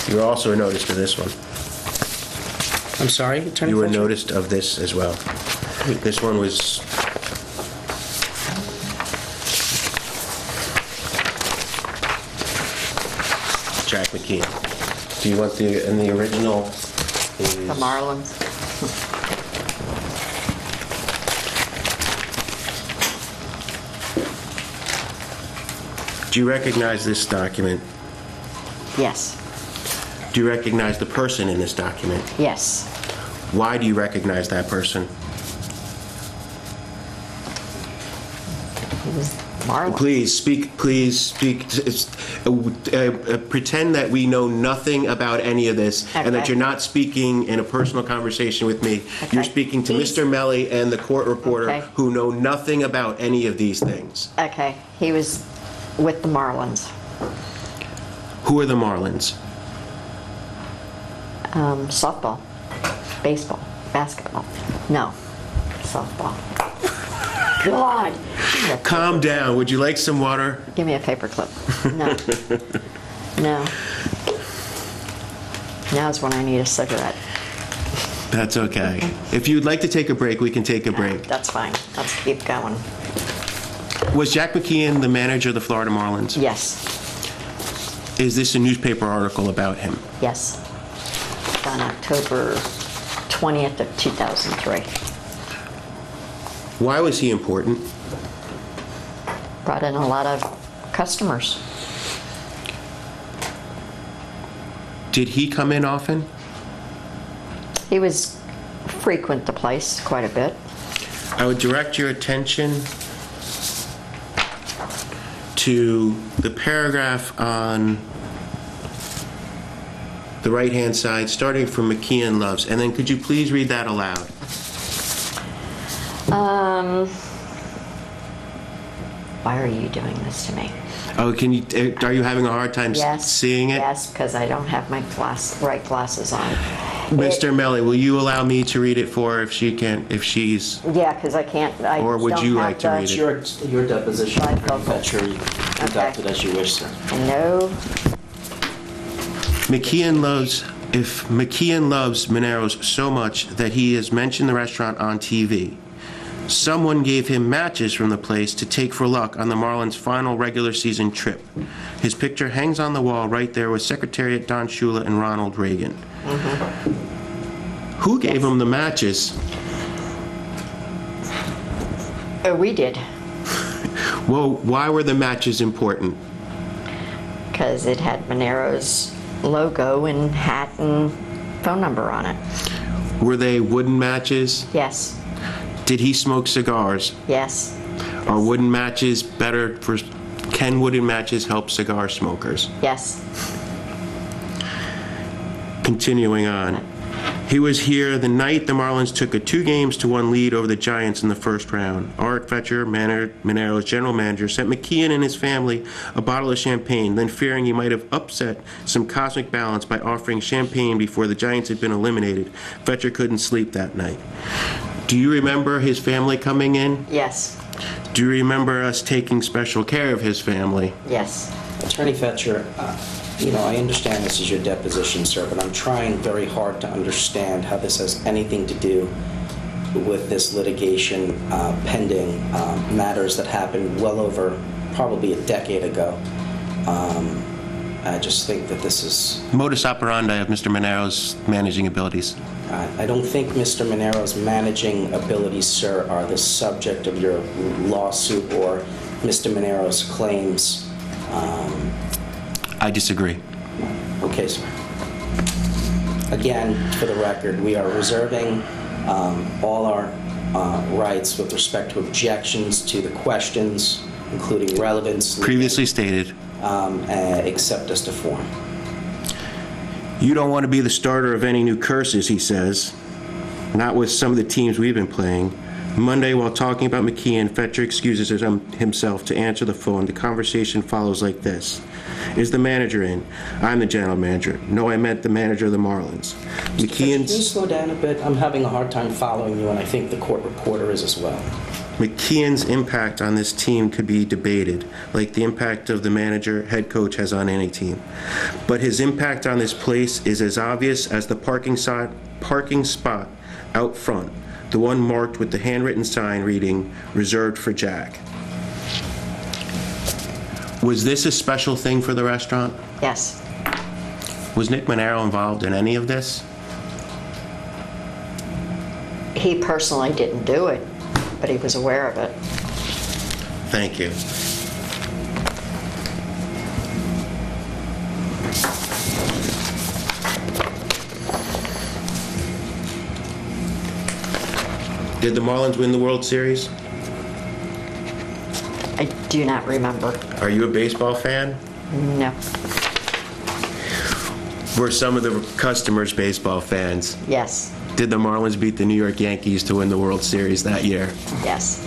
You were also noticed of this one. I'm sorry, Attorney You were Fletcher? noticed of this as well. This one was Jack McKeon. Do you want the original? The Marlins. Do you recognize this document? Yes. Do you recognize the person in this document? Yes. Why do you recognize that person? It was Marlins. Please speak. Pretend that we know nothing about any of this, and that Okay. you're not speaking in a personal conversation with me. Okay. You're speaking to He's- Mr. Melly and the court reporter, Okay. who know nothing about any of these things. Okay, he was with the Marlins. Who are the Marlins? Softball, baseball, basketball. No, softball. God, Calm down. Would you like some water? give me a paper clip. No, no. Now's when I need a cigarette. That's okay. If you'd like to take a break, we can take a break. That's fine. Let's keep going. Was Jack McKeon the manager of the Florida Marlins? Yes, Is this a newspaper article about him? yes. On October 20th of 2003. Why was he important? Brought in a lot of customers. Did he come in often? He was frequent the place quite a bit. I would direct your attention to the paragraph on the right-hand side, starting from McKeon loves, and then could you please read that aloud? Why are you doing this to me? Oh, are you having a hard time Yes. seeing it? Yes, because I don't have my right glasses on. Mr. Melly, will you allow me to read it for her if she's... Yeah, because I can't. I Or would don't you have like to the- read it? It's your deposition. Right, go. Fetcher, you can conduct it as you wish, sir. No. If McKeon loves Mineros so much that he has mentioned the restaurant on TV, someone gave him matches from the place to take for luck on the Marlins' final regular season trip. His picture hangs on the wall right there with Secretariat Don Shula and Ronald Reagan. Who gave him the matches? Oh, we did. Well, why were the matches important? Because it had Monero's logo and hat and phone number on it. Were they wooden matches? Yes. Did he smoke cigars? Yes. Are wooden matches better for... Can wooden matches help cigar smokers? Yes. Continuing on. He was here the night the Marlins took a 2-1 lead over the Giants in the first round. Art Fetcher, Minero's general manager, sent McKeon and his family a bottle of champagne, then fearing he might have upset some cosmic balance by offering champagne before the Giants had been eliminated, Fetcher couldn't sleep that night. Do you remember his family coming in? Yes. Do you remember us taking special care of his family? Yes. Attorney Fetcher, I understand this is your deposition, sir, but I'm trying very hard to understand how this has anything to do with this litigation pending matters that happened well over probably a decade ago. I just think that this is... Modus operandi of Mr. Minero's managing abilities. I don't think Mr. Minero's managing abilities, sir, are the subject of your lawsuit or Mr. Minero's claims. I disagree. Okay, sir. Again, for the record, we are reserving all our rights with respect to objections to the questions, including relevance, Previously stated. except as to form. You don't want to be the starter of any new curses, he says. Not with some of the teams we've been playing. Monday, while talking about McKeon, Fetcher excuses himself to answer the phone. The conversation follows like this. Is the manager in? I'm the general manager. No, I meant the manager of the Marlins. Can you slow down a bit? I'm having a hard time following you, and I think the court reporter is as well. McKeon's impact on this team could be debated, like the impact of the manager, head coach has on any team. But his impact on this place is as obvious as the parking spot out front, the one marked with the handwritten sign reading, "Reserved for Jack." Was this a special thing for the restaurant? Yes. Was Nick Monero involved in any of this? He personally didn't do it, but he was aware of it. Thank you. Did the Marlins win the World Series? I do not remember. Are you a baseball fan? No. Were some of the customers baseball fans? Yes. Did the Marlins beat the New York Yankees to win the World Series that year? Yes.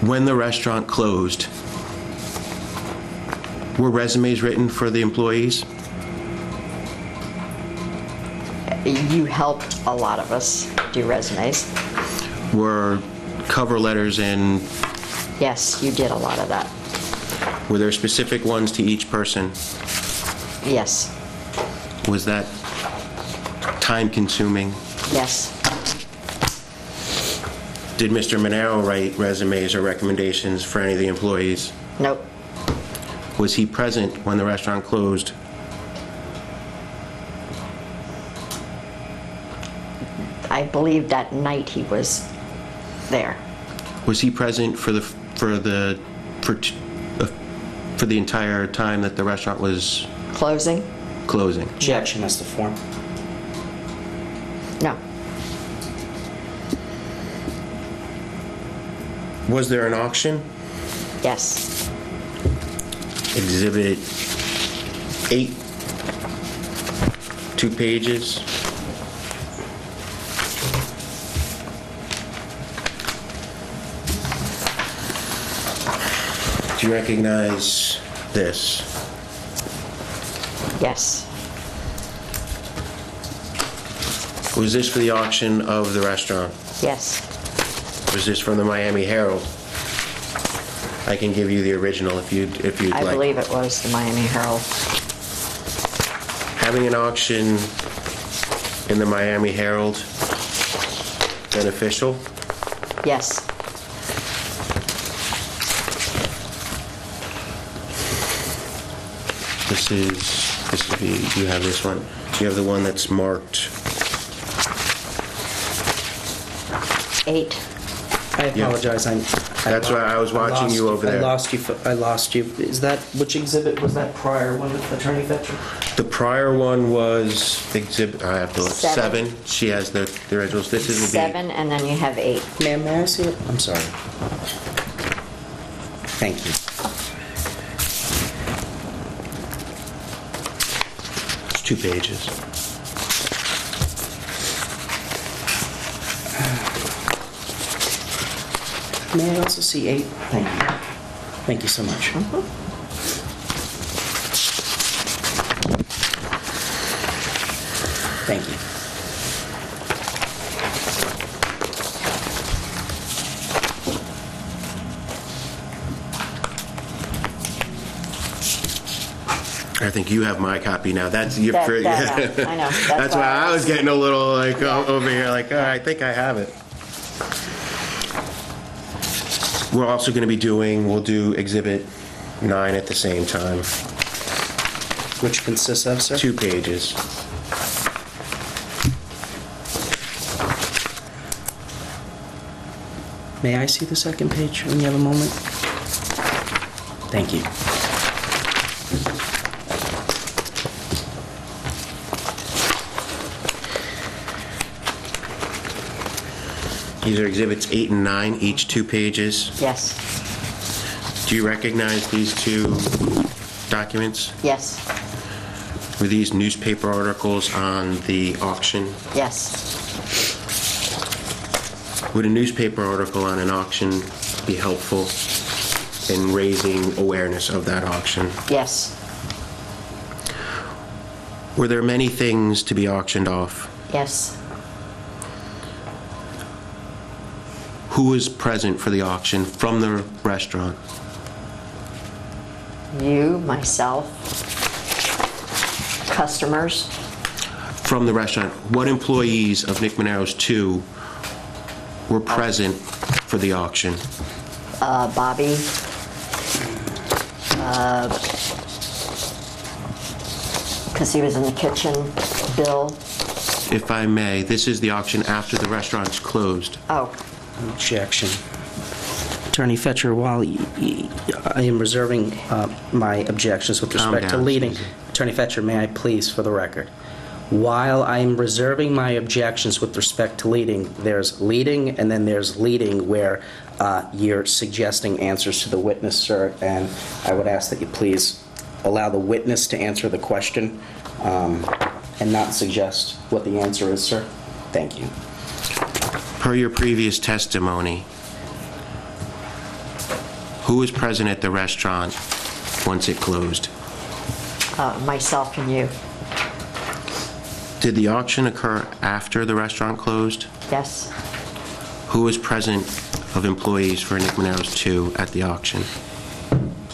When the restaurant closed, were resumes written for the employees? You helped a lot of us do resumes. Were cover letters and Yes, you did a lot of that. were there specific ones to each person? Yes. Was that time consuming? Yes. Did Mr. Monero write resumes or recommendations for any of the employees? Nope. Was he present when the restaurant closed? I believe that night he was there. Was he present for the entire time that the restaurant was Closing? closing? Objection as to form. No. Was there an auction? Yes. Exhibit 8, 2 pages. Do you recognize this? Yes. Was this for the auction of the restaurant? Yes. Was this from the Miami Herald? I can give you the original if you'd I like. believe it was the Miami Herald. Having an auction in the Miami Herald beneficial? Yes. This would be, you have this one. You have the one that's marked. 8. I apologize. That's why I was watching you over there. I lost you. Is that, which exhibit was that prior one, Attorney Fetcher? The prior one was exhibit, I have to look, 7. 7. She has the originals. This is the 7, and then you have 8. Ma'am, may I see it? I'm sorry. Thank you. It's 2 pages. May I also see 8? Thank you. Thank you so much. Thank you. I think you have my copy now. That's your. I know. That's why I was getting a little like over here, like, oh, I think I have it. We're also going to be we'll do Exhibit 9 at the same time. Which consists of, sir? 2 pages. May I see the second page when you have a moment? Thank you. These are Exhibits 8 and 9, each 2 pages. Yes. Do you recognize these 2 documents? Yes. Were these newspaper articles on the auction? Yes. Would a newspaper article on an auction be helpful in raising awareness of that auction? Yes. Were there many things to be auctioned off? Yes. Who was present for the auction from the restaurant? You, myself, customers. From the restaurant, what employees of Nick Monero's 2 were present for the auction? Bobby, because he was in the kitchen, Bill. If I may, this is the auction after the restaurant's closed. Oh, Objection. Attorney Fetcher, while I am reserving my objections with Calm respect to down, leading, Susan. Attorney Fetcher, may I please, for the record? While I'm reserving my objections with respect to leading, there's leading and then there's leading where you're suggesting answers to the witness, sir, and I would ask that you please allow the witness to answer the question and not suggest what the answer is, sir. Thank you. Per your previous testimony, who was present at the restaurant once it closed? myself and you. Did the auction occur after the restaurant closed? Yes? Who was present of employees for Nick Monero's 2 at the auction?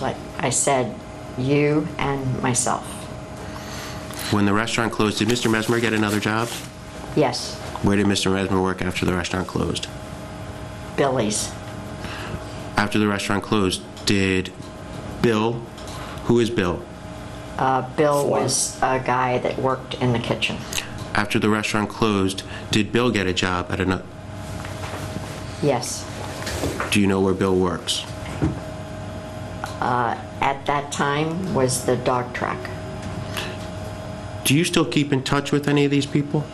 Like I said, you and myself. When the restaurant closed, did Mr. Mesmer get another job? Yes. Where did Mr. Mesmer work after the restaurant closed? Billy's. After the restaurant closed, did Bill, who is Bill? Bill was a guy that worked in the kitchen. After the restaurant closed, did Bill get a job at another? Yes. Do you know where Bill works? At that time was the dog track. Do you still keep in touch with any of these people?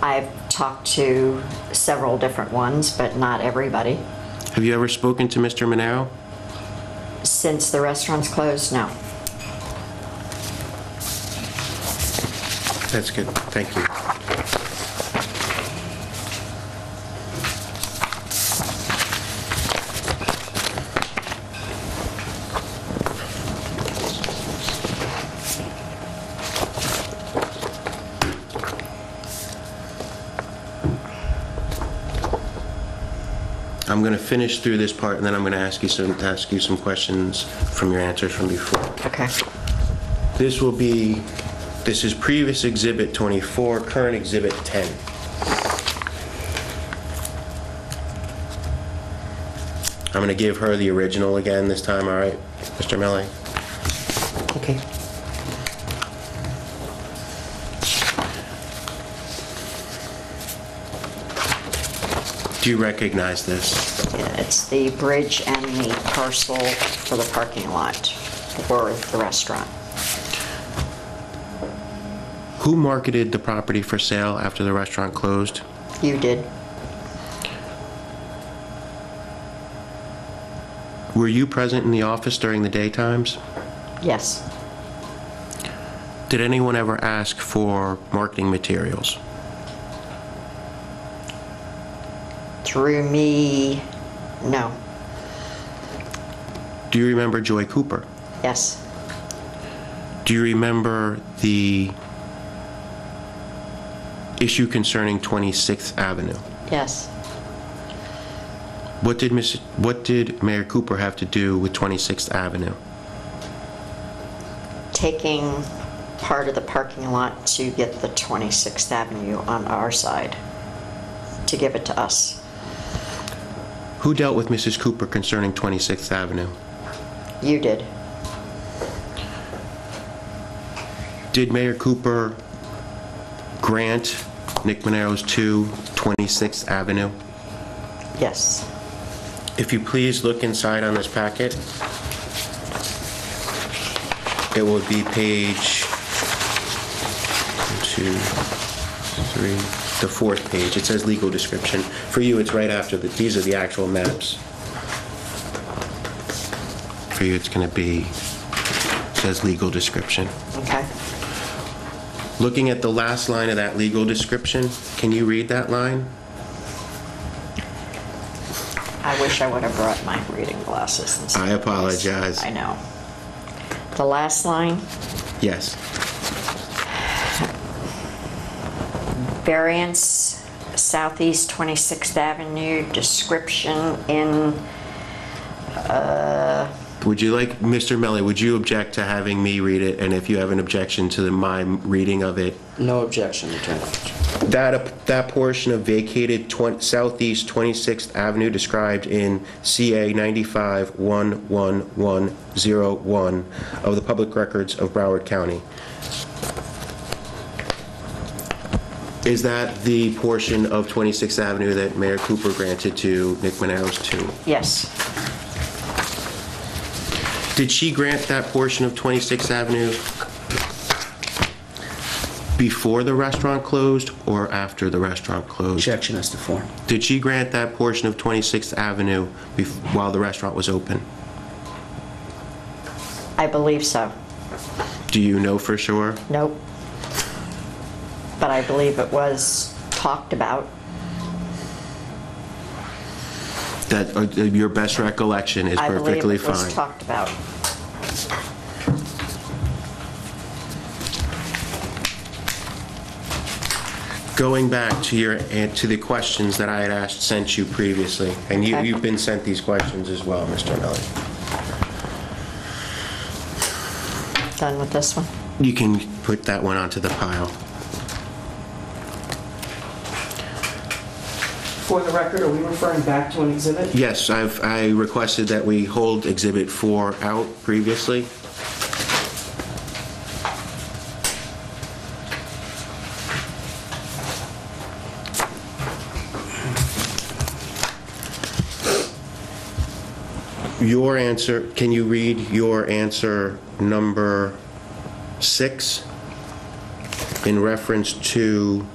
I've talked to several different ones, but not everybody. Have you ever spoken to Mr. Monero? Since the restaurant's closed, no. That's good. Thank you. I'm going to finish through this part, and then I'm going to ask you some questions from your answers from before. Okay. This is previous Exhibit 24, current Exhibit 10. I'm going to give her the original again this time, all right, Mr. Melly? Okay. Do you recognize this? Yeah, it's the bridge and the parcel for the parking lot for the restaurant. Who marketed the property for sale after the restaurant closed? You did. Were you present in the office during the daytimes? Yes. Did anyone ever ask for marketing materials? Through me, no. Do you remember Joy Cooper? Yes. Do you remember the issue concerning 26th Avenue? Yes. What did Mayor Cooper have to do with 26th Avenue? Taking part of the parking lot to get the 26th Avenue on our side, to give it to us. Who dealt with Mrs. Cooper concerning 26th Avenue? You did. Did Mayor Cooper grant Nick Monero's 2 26th Avenue? Yes. If you please look inside on this packet, it will be page 1, 2, 3, the 4th page. It says legal description. For you, it's right after these are the actual maps. For you, it's going to be, it says legal description. Okay. Looking at the last line of that legal description, can you read that line? I wish I would have brought my reading glasses instead. I apologize. I know. The last line, Yes. variance Southeast 26th Avenue, description in, Would you like, Mr. Melly, would you object to having me read it? And if you have an objection to my reading of it, No objection, Attorney. That portion of vacated Southeast 26th Avenue described in CA 95-11101 of the public records of Broward County. Is that the portion of 26th Avenue that Mayor Cooper granted to Nick Manero's to? Yes. Did she grant that portion of 26th Avenue before the restaurant closed or after the restaurant closed? Objection as to form. Did she grant that portion of 26th Avenue while the restaurant was open? I believe so. Do you know for sure? Nope. But I believe it was talked about. That your best recollection is perfectly fine. I believe it was talked about. Going back to the questions that I had sent you previously, and Okay. you've been sent these questions as well, Mr. Miller. Done with this one? You can put that one onto the pile. For the record, are we referring back to an exhibit? Yes, I requested that we hold Exhibit 4 out previously. Your answer, can you read your answer number 6 in reference to?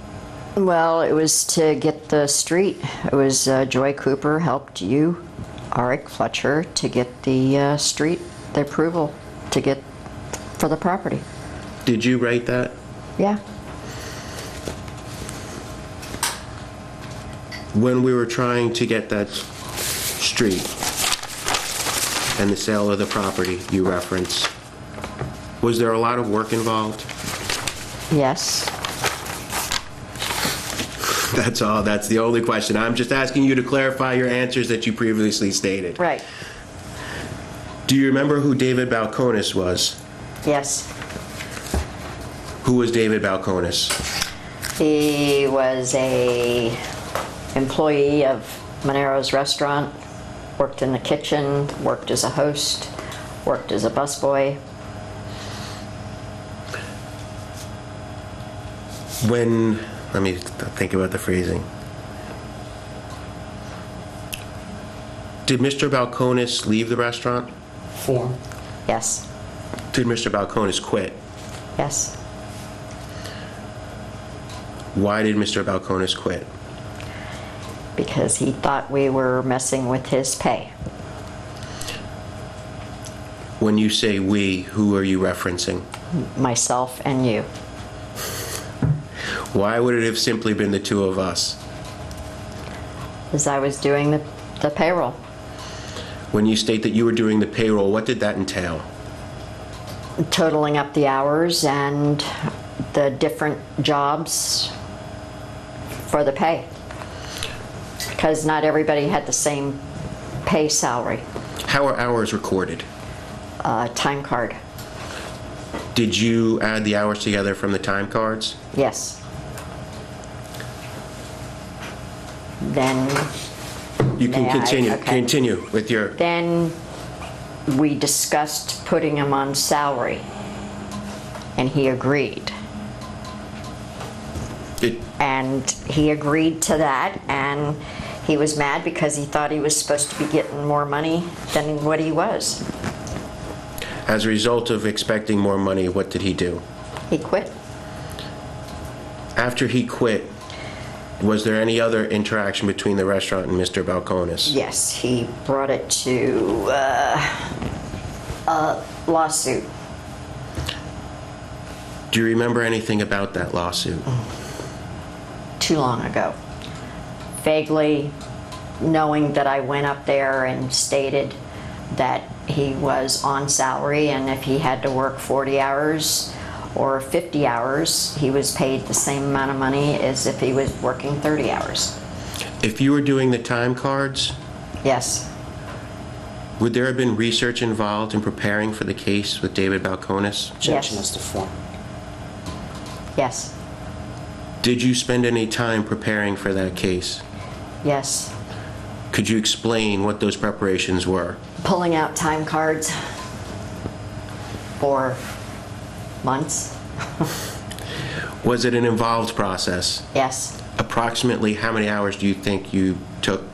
Well, it was to get the street. It was Joy Cooper helped you, Arik Fletcher, to get the street, the approval to get for the property. Did you write that? Yeah. When we were trying to get that street and the sale of the property you reference, was there a lot of work involved? Yes. That's all. That's the only question. I'm just asking you to clarify your answers that you previously stated. Right. Do you remember who David Balcones was? Yes. Who was David Balcones? He was a employee of Manero's restaurant, worked in the kitchen, worked as a host, worked as a busboy. When, let me think about the phrasing. Did Mr. Balcones leave the restaurant? Form. Yes. Did Mr. Balcones quit? Yes. Why did Mr. Balcones quit? Because he thought we were messing with his pay. When you say we, who are you referencing? Myself and you. Why would it have simply been the two of us? As I was doing the payroll. When you state that you were doing the payroll, what did that entail? Totaling up the hours and the different jobs for the pay. Because not everybody had the same pay salary. How are hours recorded? Time card. Did you add the hours together from the time cards? Yes. Then You can May I? continue. Okay. Continue with your. Then we discussed putting him on salary, and he agreed. And he agreed to that, and he was mad because he thought he was supposed to be getting more money than what he was. As a result of expecting more money, what did he do? He quit. After he quit, was there any other interaction between the restaurant and Mr. Balcones? Yes, he brought it to a lawsuit. Do you remember anything about that lawsuit? Too long ago. Vaguely knowing that I went up there and stated that he was on salary, and if he had to work 40 hours or 50 hours, he was paid the same amount of money as if he was working 30 hours. If you were doing the time cards, Yes. would there have been research involved in preparing for the case with David Balcones? Objection Yes. as to form. Yes. Did you spend any time preparing for that case? Yes. Could you explain what those preparations were? Pulling out time cards for months. Was it an involved process? Yes. Approximately how many hours do you think you took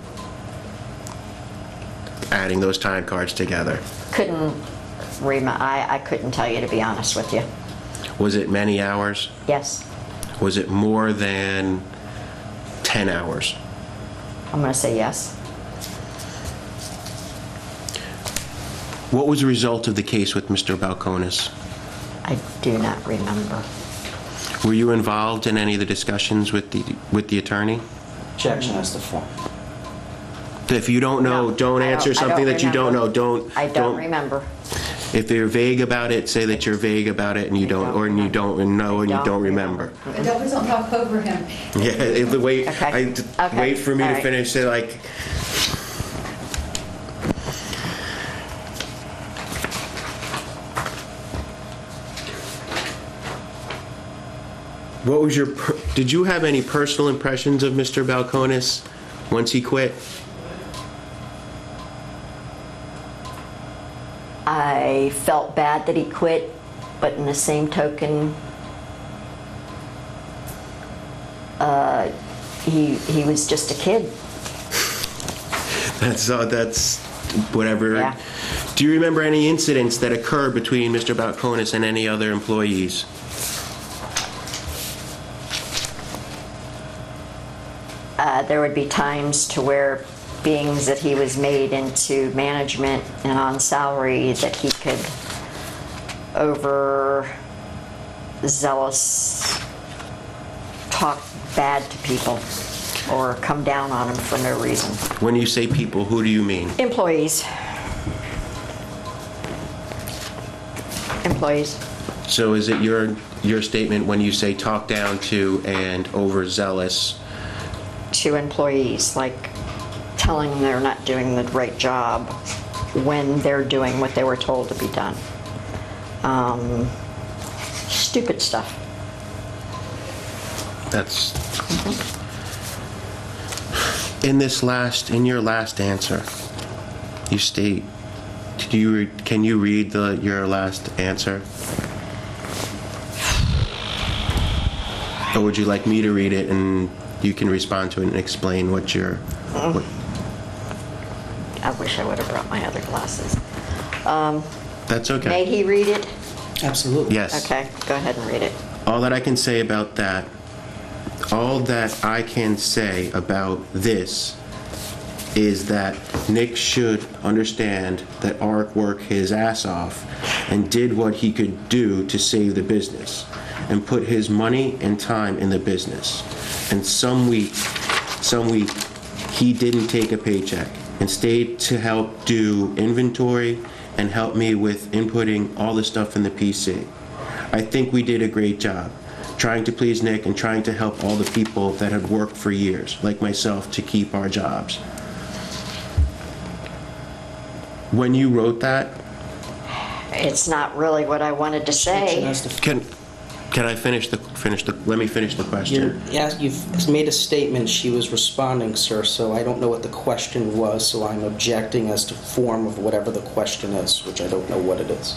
adding those time cards together? I couldn't tell you, to be honest with you. Was it many hours? Yes. Was it more than 10 hours? I'm going to say yes. What was the result of the case with Mr. Balcones? I do not remember. Were you involved in any of the discussions with the attorney? Objection as to form. If you don't know, No, don't I answer don't something that you don't know. remember. I don't remember. If you're vague about it, say that you're vague about it and you don't, or you don't know and you don't remember. And don't talk over him. Yeah, wait. Okay. Okay. Wait for me All to right. finish. Say like. What was your? Did you have any personal impressions of Mr. Balcones once he quit? I felt bad that he quit, but in the same token, he was just a kid. That's whatever. Yeah. Do you remember any incidents that occurred between Mr. Balcones and any other employees? There would be times to where, being that he was made into management and on salary, that he could overzealous talk bad to people or come down on them for no reason. When you say people, who do you mean? Employees. So is it your statement when you say talk down to and overzealous? To employees, like telling them they're not doing the right job when they're doing what they were told to be done. Stupid stuff. That's in your last answer. You state. Can you read your last answer? Or would you like me to read it and you can respond to it and explain what you're... I wish I would have brought my other glasses. That's okay. May he read it? Absolutely. Yes. Okay, go ahead and read it. All that I can say about that, all that I can say about this is that Nick should understand that Art worked his ass off and did what he could do to save the business and put his money and time in the business. And some week he didn't take a paycheck and stayed to help do inventory and help me with inputting all the stuff in the PC. I think we did a great job trying to please Nick and trying to help all the people that had worked for years, like myself, to keep our jobs. When you wrote that... It's not really what I wanted to Objection say. as to Can I finish the let me finish the question. You've made a statement. She was responding, sir, so I don't know what the question was, so I'm objecting as to form of whatever the question is, which I don't know what it is.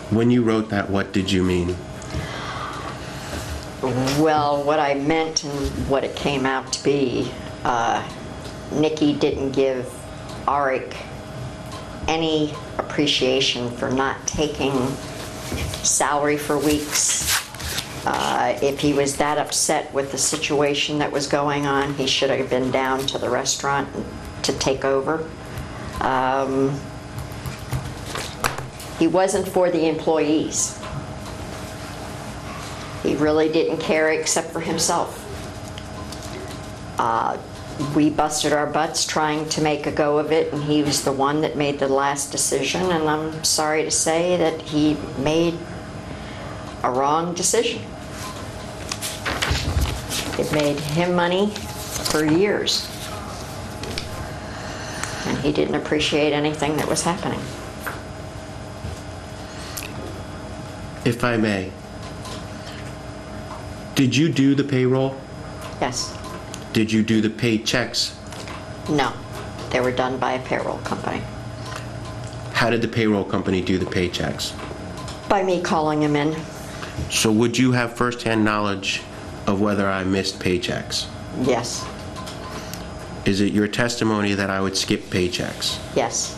When you wrote that, what did you mean? Well, what I meant and what it came out to be, Nikki didn't give Arik any appreciation for not taking salary for weeks. If he was that upset with the situation that was going on, he should have been down to the restaurant to take over. He wasn't for the employees. He really didn't care except for himself. We busted our butts trying to make a go of it, and he was the one that made the last decision, and I'm sorry to say that he made a wrong decision. It made him money for years, and he didn't appreciate anything that was happening. If I may, Did you do the payroll? Yes. Did you do the paychecks? No. They were done by a payroll company. How did the payroll company do the paychecks? By me calling them in. So would you have firsthand knowledge of whether I missed paychecks? Yes. Is it your testimony that I would skip paychecks? Yes.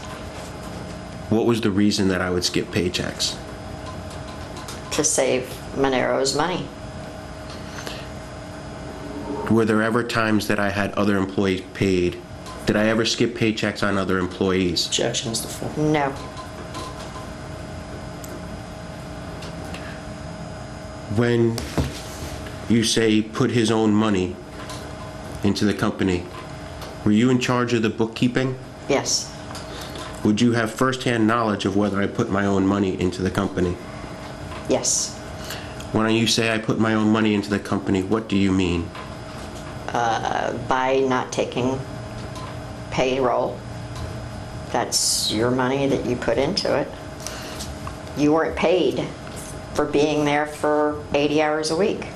What was the reason that I would skip paychecks? To save Monero's money. Were there ever times that I had other employees paid? Did I ever skip paychecks on other employees? Objection is the form. No. When you say put his own money into the company, were you in charge of the bookkeeping? Yes. Would you have firsthand knowledge of whether I put my own money into the company? Yes. When you say I put my own money into the company, what do you mean? By not taking payroll. That's your money that you put into it. You weren't paid for being there for 80 hours a week.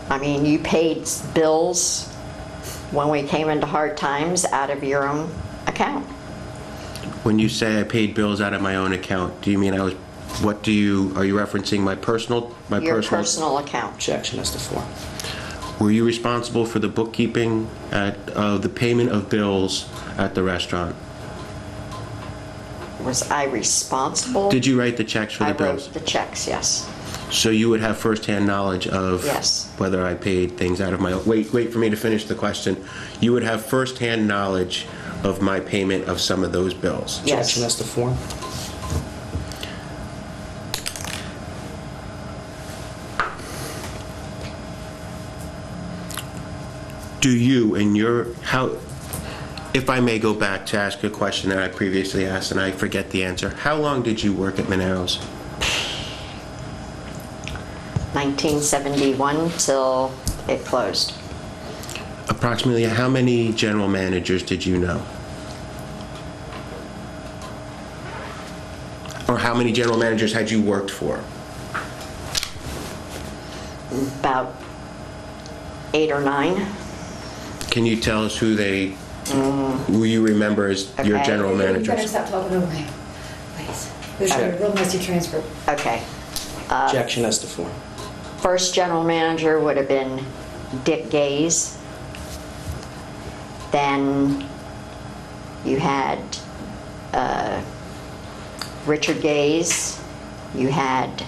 I mean, you paid bills when we came into hard times out of your own account. When you say I paid bills out of my own account, do you mean are you referencing my personal? Your personal account. Objection is the form. Were you responsible for the bookkeeping the payment of bills at the restaurant? Was I responsible? Did you write the checks for the I bills? wrote the checks, yes. So you would have firsthand knowledge of Yes. whether I paid things out of my own... Wait for me to finish the question. You would have firsthand knowledge of my payment of some of those bills? Yes. Objection is the form. Do you, if I may go back to ask a question that I previously asked and I forget the answer, how long did you work at Monero's? 1971 till it closed. Approximately how many general managers did you know? Or how many general managers had you worked for? About 8 or 9. Can you tell us who you remember as your Okay. general You better managers? stop talking over him, please. This is a real messy transfer. Okay. Objection is the form. First general manager would have been Dick Gaze. Then you had Richard Gaze. You had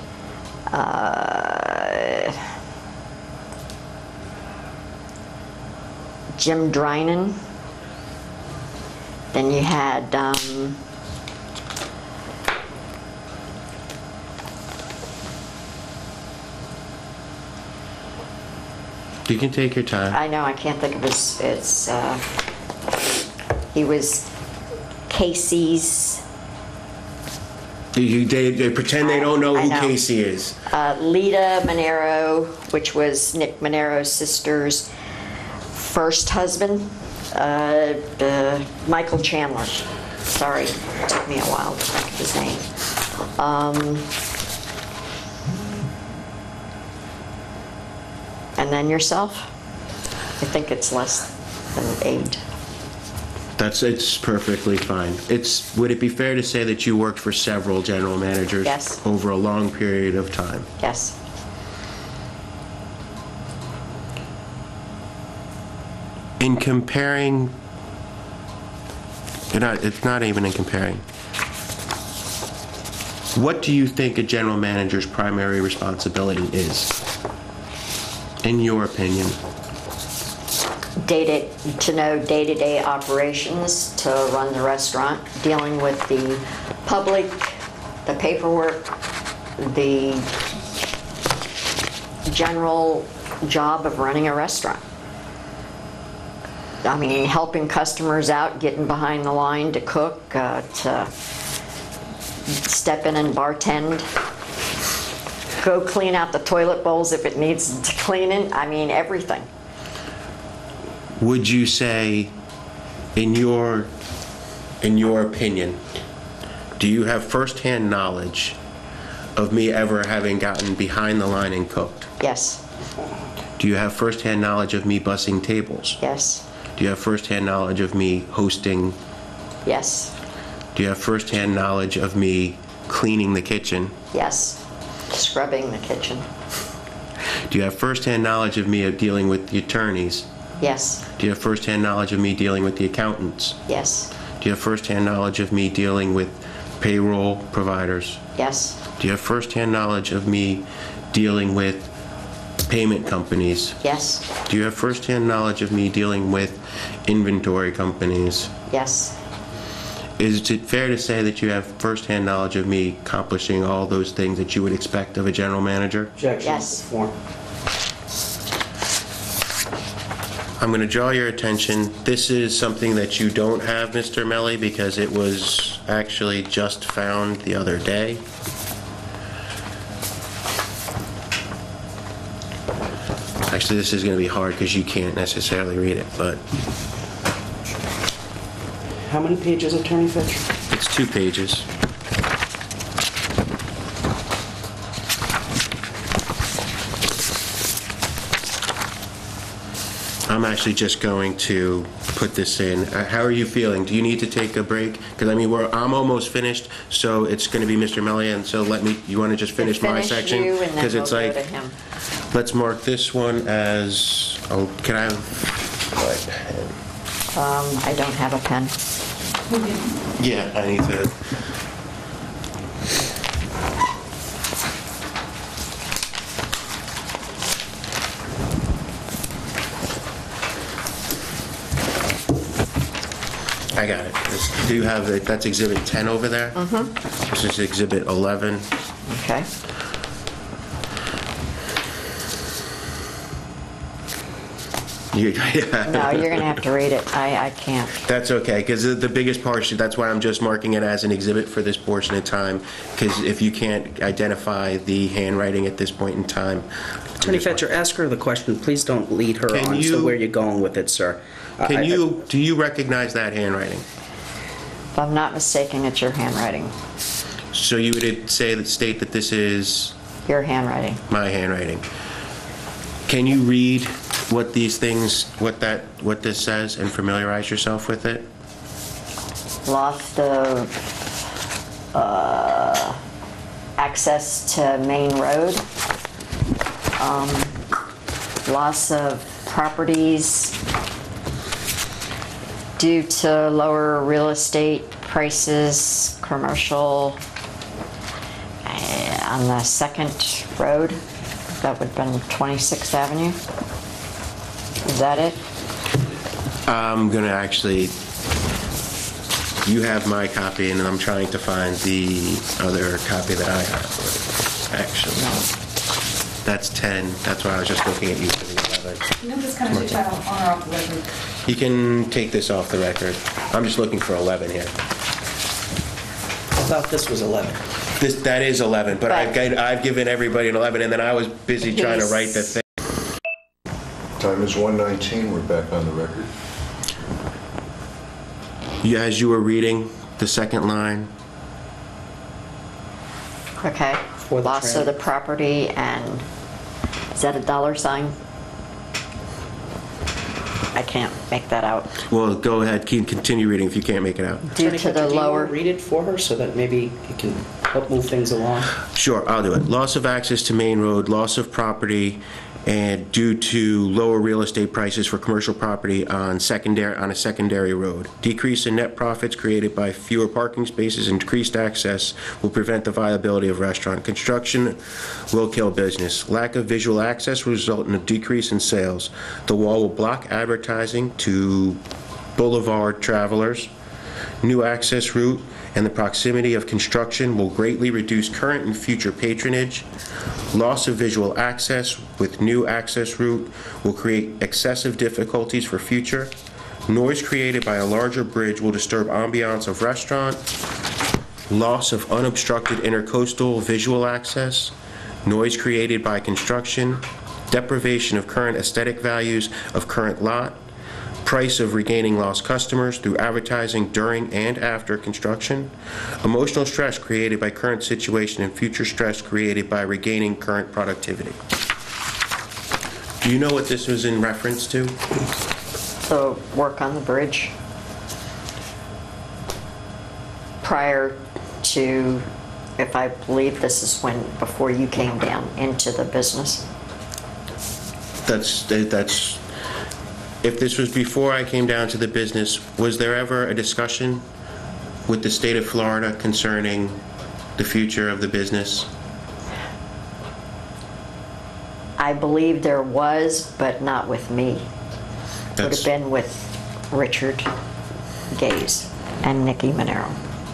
Jim Drinan. Then you had You can take your time. I know, I can't think of he was Casey's, They pretend they don't know I who know. Casey is. Lita Monero, which was Nick Monero's sister's first husband, Michael Chandler. Sorry, it took me a while to think of his name. And then yourself? I think it's less than 8. It's perfectly fine. Would it be fair to say that you worked for several general managers? Yes. Over a long period of time? Yes. In comparing, it's not even in comparing. What do you think a general manager's primary responsibility is, in your opinion? To know day-to-day operations, to run the restaurant, dealing with the public, the paperwork, the general job of running a restaurant. I mean, helping customers out, getting behind the line to cook, to step in and bartend, go clean out the toilet bowls if it needs cleaning. I mean, everything. Would you say, in your opinion, do you have firsthand knowledge of me ever having gotten behind the line and cooked? Yes. Do you have first-hand knowledge of me bussing tables? Yes. Do you have first-hand knowledge of me hosting? Yes. Do you have first-hand knowledge of me cleaning the kitchen? Yes. Scrubbing the kitchen. Do you have first-hand knowledge of me dealing with the attorneys? Yes. Do you have first-hand knowledge of me dealing with the accountants? Yes. Do you have first-hand knowledge of me dealing with payroll providers? Yes. Do you have first-hand knowledge of me dealing with payment companies? Yes. Do you have first-hand knowledge of me dealing with inventory companies? Yes. Is it fair to say that you have first-hand knowledge of me accomplishing all those things that you would expect of a general manager? Objection. Yes. Form. I'm going to draw your attention. This is something that you don't have, Mr. Melly, because it was actually just found the other day. Actually, this is going to be hard because you can't necessarily read it, but How many pages, Attorney Fitch? it's 2 pages. I'm actually just going to put this in. How are you feeling? Do you need to take a break? Because I mean, I'm almost finished, so it's going to be Mr. Melly, and so you want to just finish my section? You, and then we'll it's go like, to him. let's mark this one as, oh, can I have my pen? I don't have a pen. Yeah, I need to. I got it. Do you have it? That's Exhibit 10 over there? Mm-hmm. This is Exhibit 11. Okay. No, you're going to have to read it. I can't. That's okay, because the biggest portion, that's why I'm just marking it as an exhibit for this portion of time, because if you can't identify the handwriting at this point in time. Attorney Fetcher, ask her the question. Please don't lead her Can on you- to where you're going with it, sir. Do you recognize that handwriting? If I'm not mistaken, it's your handwriting. So you would state that this is Your handwriting. my handwriting. Can you read what these things, what this says, and familiarize yourself with it? Lost of access to main road. Loss of properties due to lower real estate prices, commercial, on the second road. That would have been 26th Avenue. Is that it? I'm going to actually, you have my copy, and I'm trying to find the other copy that I have, actually. That's 10. That's why I was just looking at you for the 11. You know this kind of shit on or off the record? You can take this off the record. I'm just looking for 11 here. I thought this was 11. That is 11, but Right. I've given everybody an 11, and then I was busy trying to write the thing. Time is 1:19, we're back on the record. As you were reading the second line, Okay. For the Loss trailer. of the property and, is that a dollar sign? I can't make that out. well, go ahead, continue reading if you can't make it out. Due Attorney to the Fetcher, do you lower, want to read it for her so that maybe it can help move things along? Sure, I'll do it. Loss of access to main road, loss of property, and due to lower real estate prices for commercial property on a secondary road. Decrease in net profits created by fewer parking spaces and decreased access will prevent the viability of restaurant. Construction will kill business. Lack of visual access will result in a decrease in sales. The wall will block advertising to boulevard travelers. New access route and the proximity of construction will greatly reduce current and future patronage. Loss of visual access with new access route will create excessive difficulties for future. Noise created by a larger bridge will disturb ambiance of restaurant. Loss of unobstructed intercoastal visual access. Noise created by construction. Deprivation of current aesthetic values of current lot. Price of regaining lost customers through advertising during and after construction. Emotional stress created by current situation and future stress created by regaining current productivity. Do you know what this was in reference to? The work on the bridge prior to, if I believe this is when, before you came down into the business. That's, if this was before I came down to the business, was there ever a discussion with the state of Florida concerning the future of the business? I believe there was, but not with me. Would have been with Richard Gaze and Nikki Monero.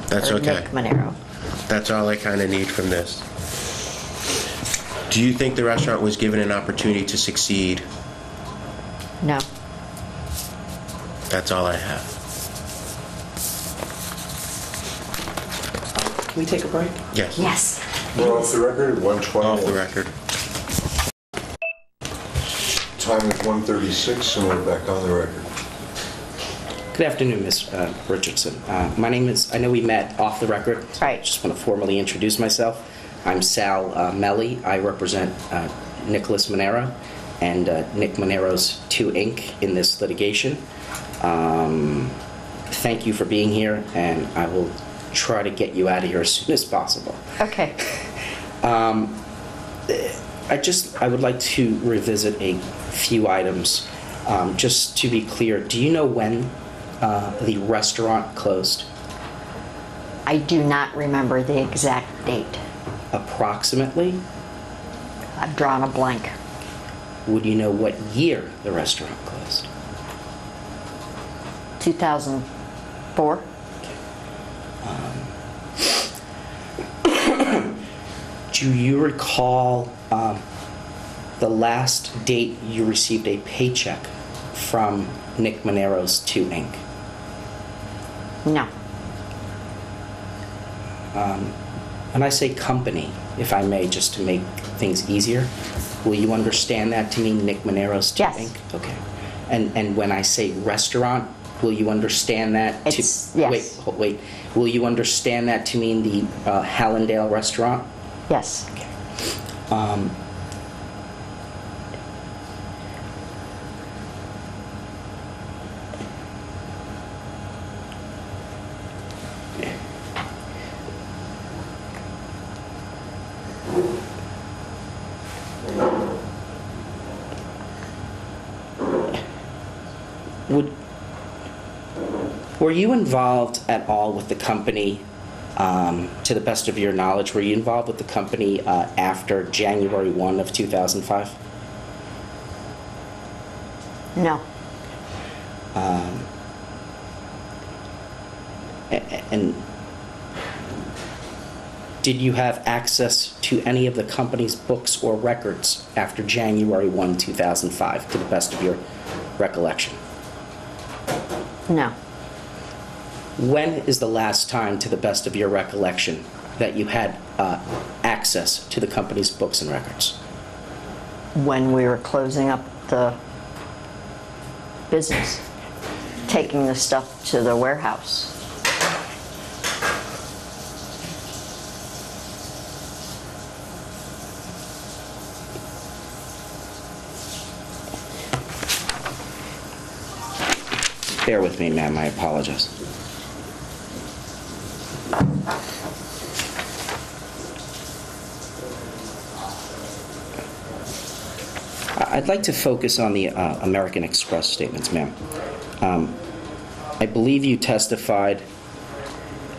That's Or okay. Nick Monero. That's all I kind of need from this. Do you think the restaurant was given an opportunity to succeed? No. That's all I have. Can we take a break? Yes. Yes. We're off the record at 1:21. Off the record. Time is 1:36, and we're back on the record. Good afternoon, Ms. Richardson. My name is, I know we met off the record. So I Right. just want to formally introduce myself. I'm Sal Melli. I represent Nicholas Monero and Nick Monero's 2 Inc. in this litigation. Thank you for being here, and I will try to get you out of here as soon as possible. Okay. I would like to revisit a few items. Just to be clear, do you know when the restaurant closed? I do not remember the exact date. Approximately? I've drawn a blank. Would you know what year the restaurant closed? 2004? Do you recall the last date you received a paycheck from Nick Monero's 2 Inc.? No. When I say company, if I may, just to make things easier, will you understand that to mean Nick Monero's 2 Yes. Inc.? Okay. And when I say restaurant, will you understand that to... It's- yes. Wait. Will you understand that to mean the Hallandale restaurant? Yes. Were you involved at all with the company, to the best of your knowledge, were you involved with the company after January 1 of 2005? No. And did you have access to any of the company's books or records after January 1, 2005, to the best of your recollection? No. When is the last time, to the best of your recollection, that you had access to the company's books and records? When we were closing up the business, taking the stuff to the warehouse. Bear with me, ma'am, I apologize. I'd like to focus on the American Express statements, ma'am. I believe you testified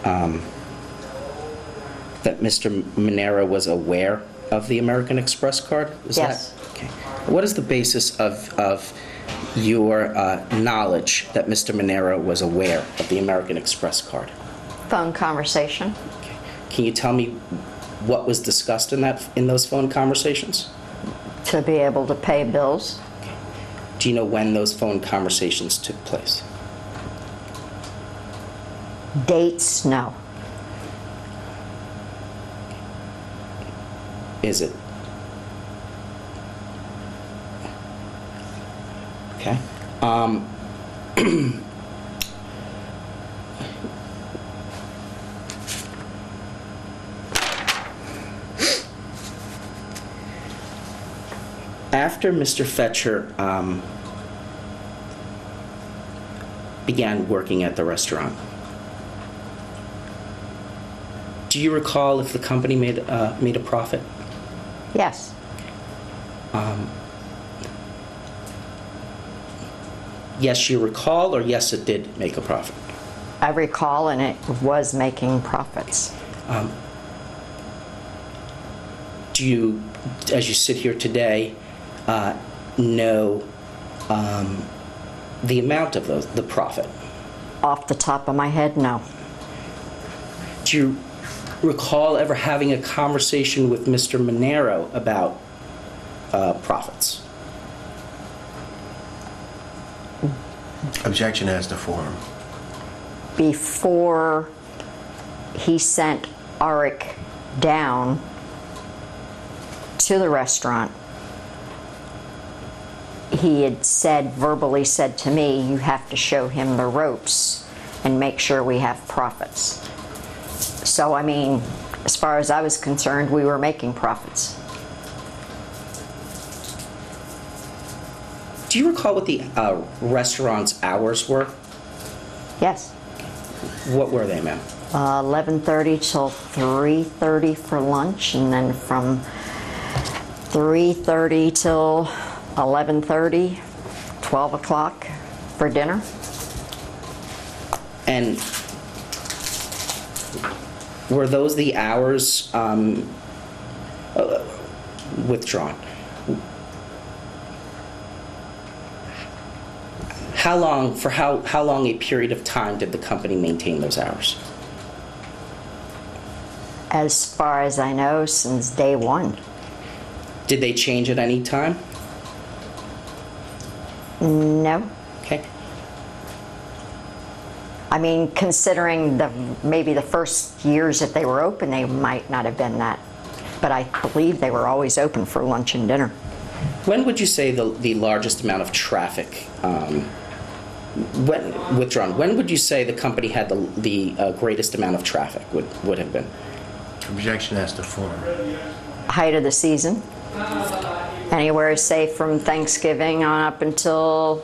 that Mr. Monero was aware of the American Express card? Is Yes. that okay? What is the basis of your knowledge that Mr. Monero was aware of the American Express card? Phone conversation. Okay. Can you tell me what was discussed in those phone conversations? To be able to pay bills. Do you know when those phone conversations took place? Dates, no. Is it? Okay. After Mr. Fetcher began working at the restaurant, do you recall if the company made a profit? Yes. Yes, you recall, or yes, it did make a profit? I recall, and it was making profits. Do you, as you sit here today, know the amount of the profit? Off the top of my head, no. Do you recall ever having a conversation with Mr. Monero about profits? Objection as to form. Before he sent Arik down to the restaurant, he had verbally said to me, you have to show him the ropes and make sure we have profits. So, I mean, as far as I was concerned, we were making profits. Do you recall what the restaurant's hours were? Yes. What were they, ma'am? 11:30 till 3:30 for lunch, and then from 3:30 till 11:30, 12 o'clock for dinner. And were those the hours withdrawn? How long a period of time did the company maintain those hours? As far as I know, since day one. Did they change at any time? No. Okay. I mean, considering maybe the first years that they were open, they might not have been that. But I believe they were always open for lunch and dinner. When would you say the largest amount of traffic withdrawn? When would you say the company had the greatest amount of traffic would have been? Objection as to form. Height of the season. Anywhere, say, from Thanksgiving on up until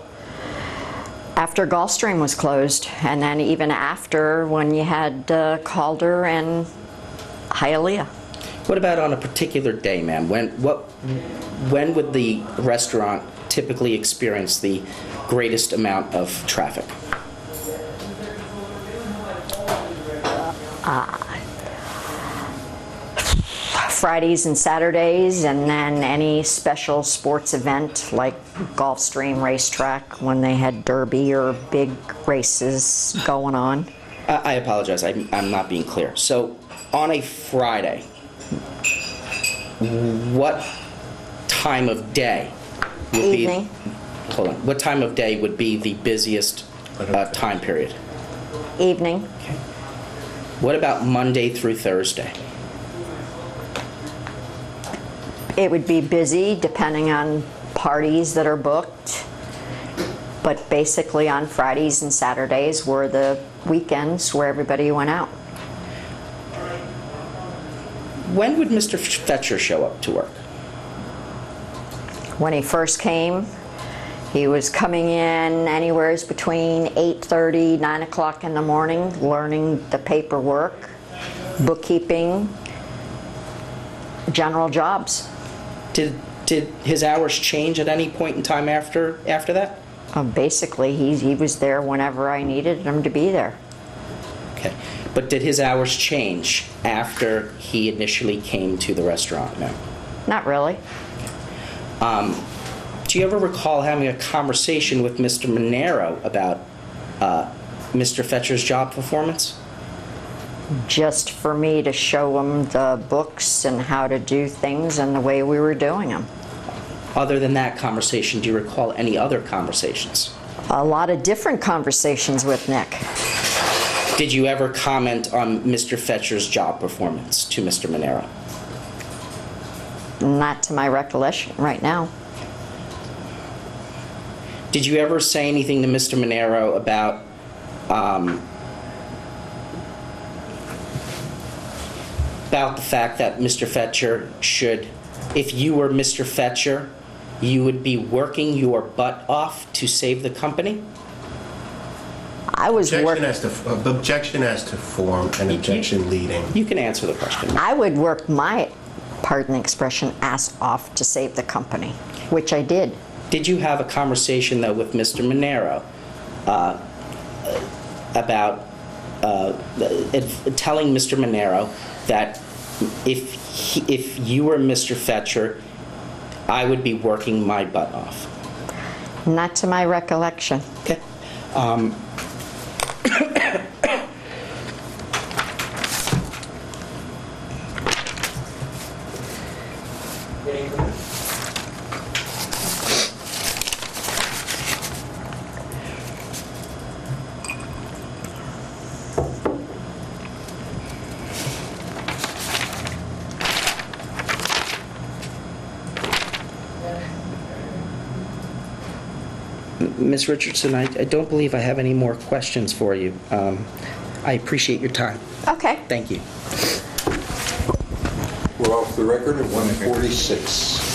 after Gulfstream was closed, and then even after when you had Calder and Hialeah. What about on a particular day, ma'am? When would the restaurant typically experience the greatest amount of traffic? Fridays and Saturdays, and then any special sports event like Gulfstream Racetrack when they had Derby or big races going on. I apologize, I'm not being clear. So on a Friday, what time of day would Evening. Hold on. What time of day would be the busiest time period? Evening. Okay. What about Monday through Thursday? It would be busy depending on parties that are booked, but basically on Fridays and Saturdays were the weekends where everybody went out. When would Mr. Fetcher show up to work? When he first came, he was coming in anywhere between 8:30, 9 o'clock in the morning, learning the paperwork, bookkeeping, general jobs. Did his hours change at any point in time after that? Basically, he was there whenever I needed him to be there. Okay. But did his hours change after he initially came to the restaurant, ma'am? Not really. Do you ever recall having a conversation with Mr. Monero about Mr. Fetcher's job performance? Just for me to show him the books and how to do things and the way we were doing them. Other than that conversation, do you recall any other conversations? A lot of different conversations with Nick. Did you ever comment on Mr. Fetcher's job performance to Mr. Monero? Not to my recollection right now. Did you ever say anything to Mr. Monero about the fact that Mr. Fetcher should, if you were Mr. Fetcher, you would be working your butt off to save the company? I was Objection working. objection as to form and objection leading. You can answer the question. I would work my, pardon the expression, ass off to save the company, which I did. Did you have a conversation, though, with Mr. Monero about telling Mr. Monero that if you were Mr. Fetcher, I would be working my butt off? Not to my recollection. Okay. Ms. Richardson, I don't believe I have any more questions for you. I appreciate your time. Okay. Thank you. We're off the record at 1:46.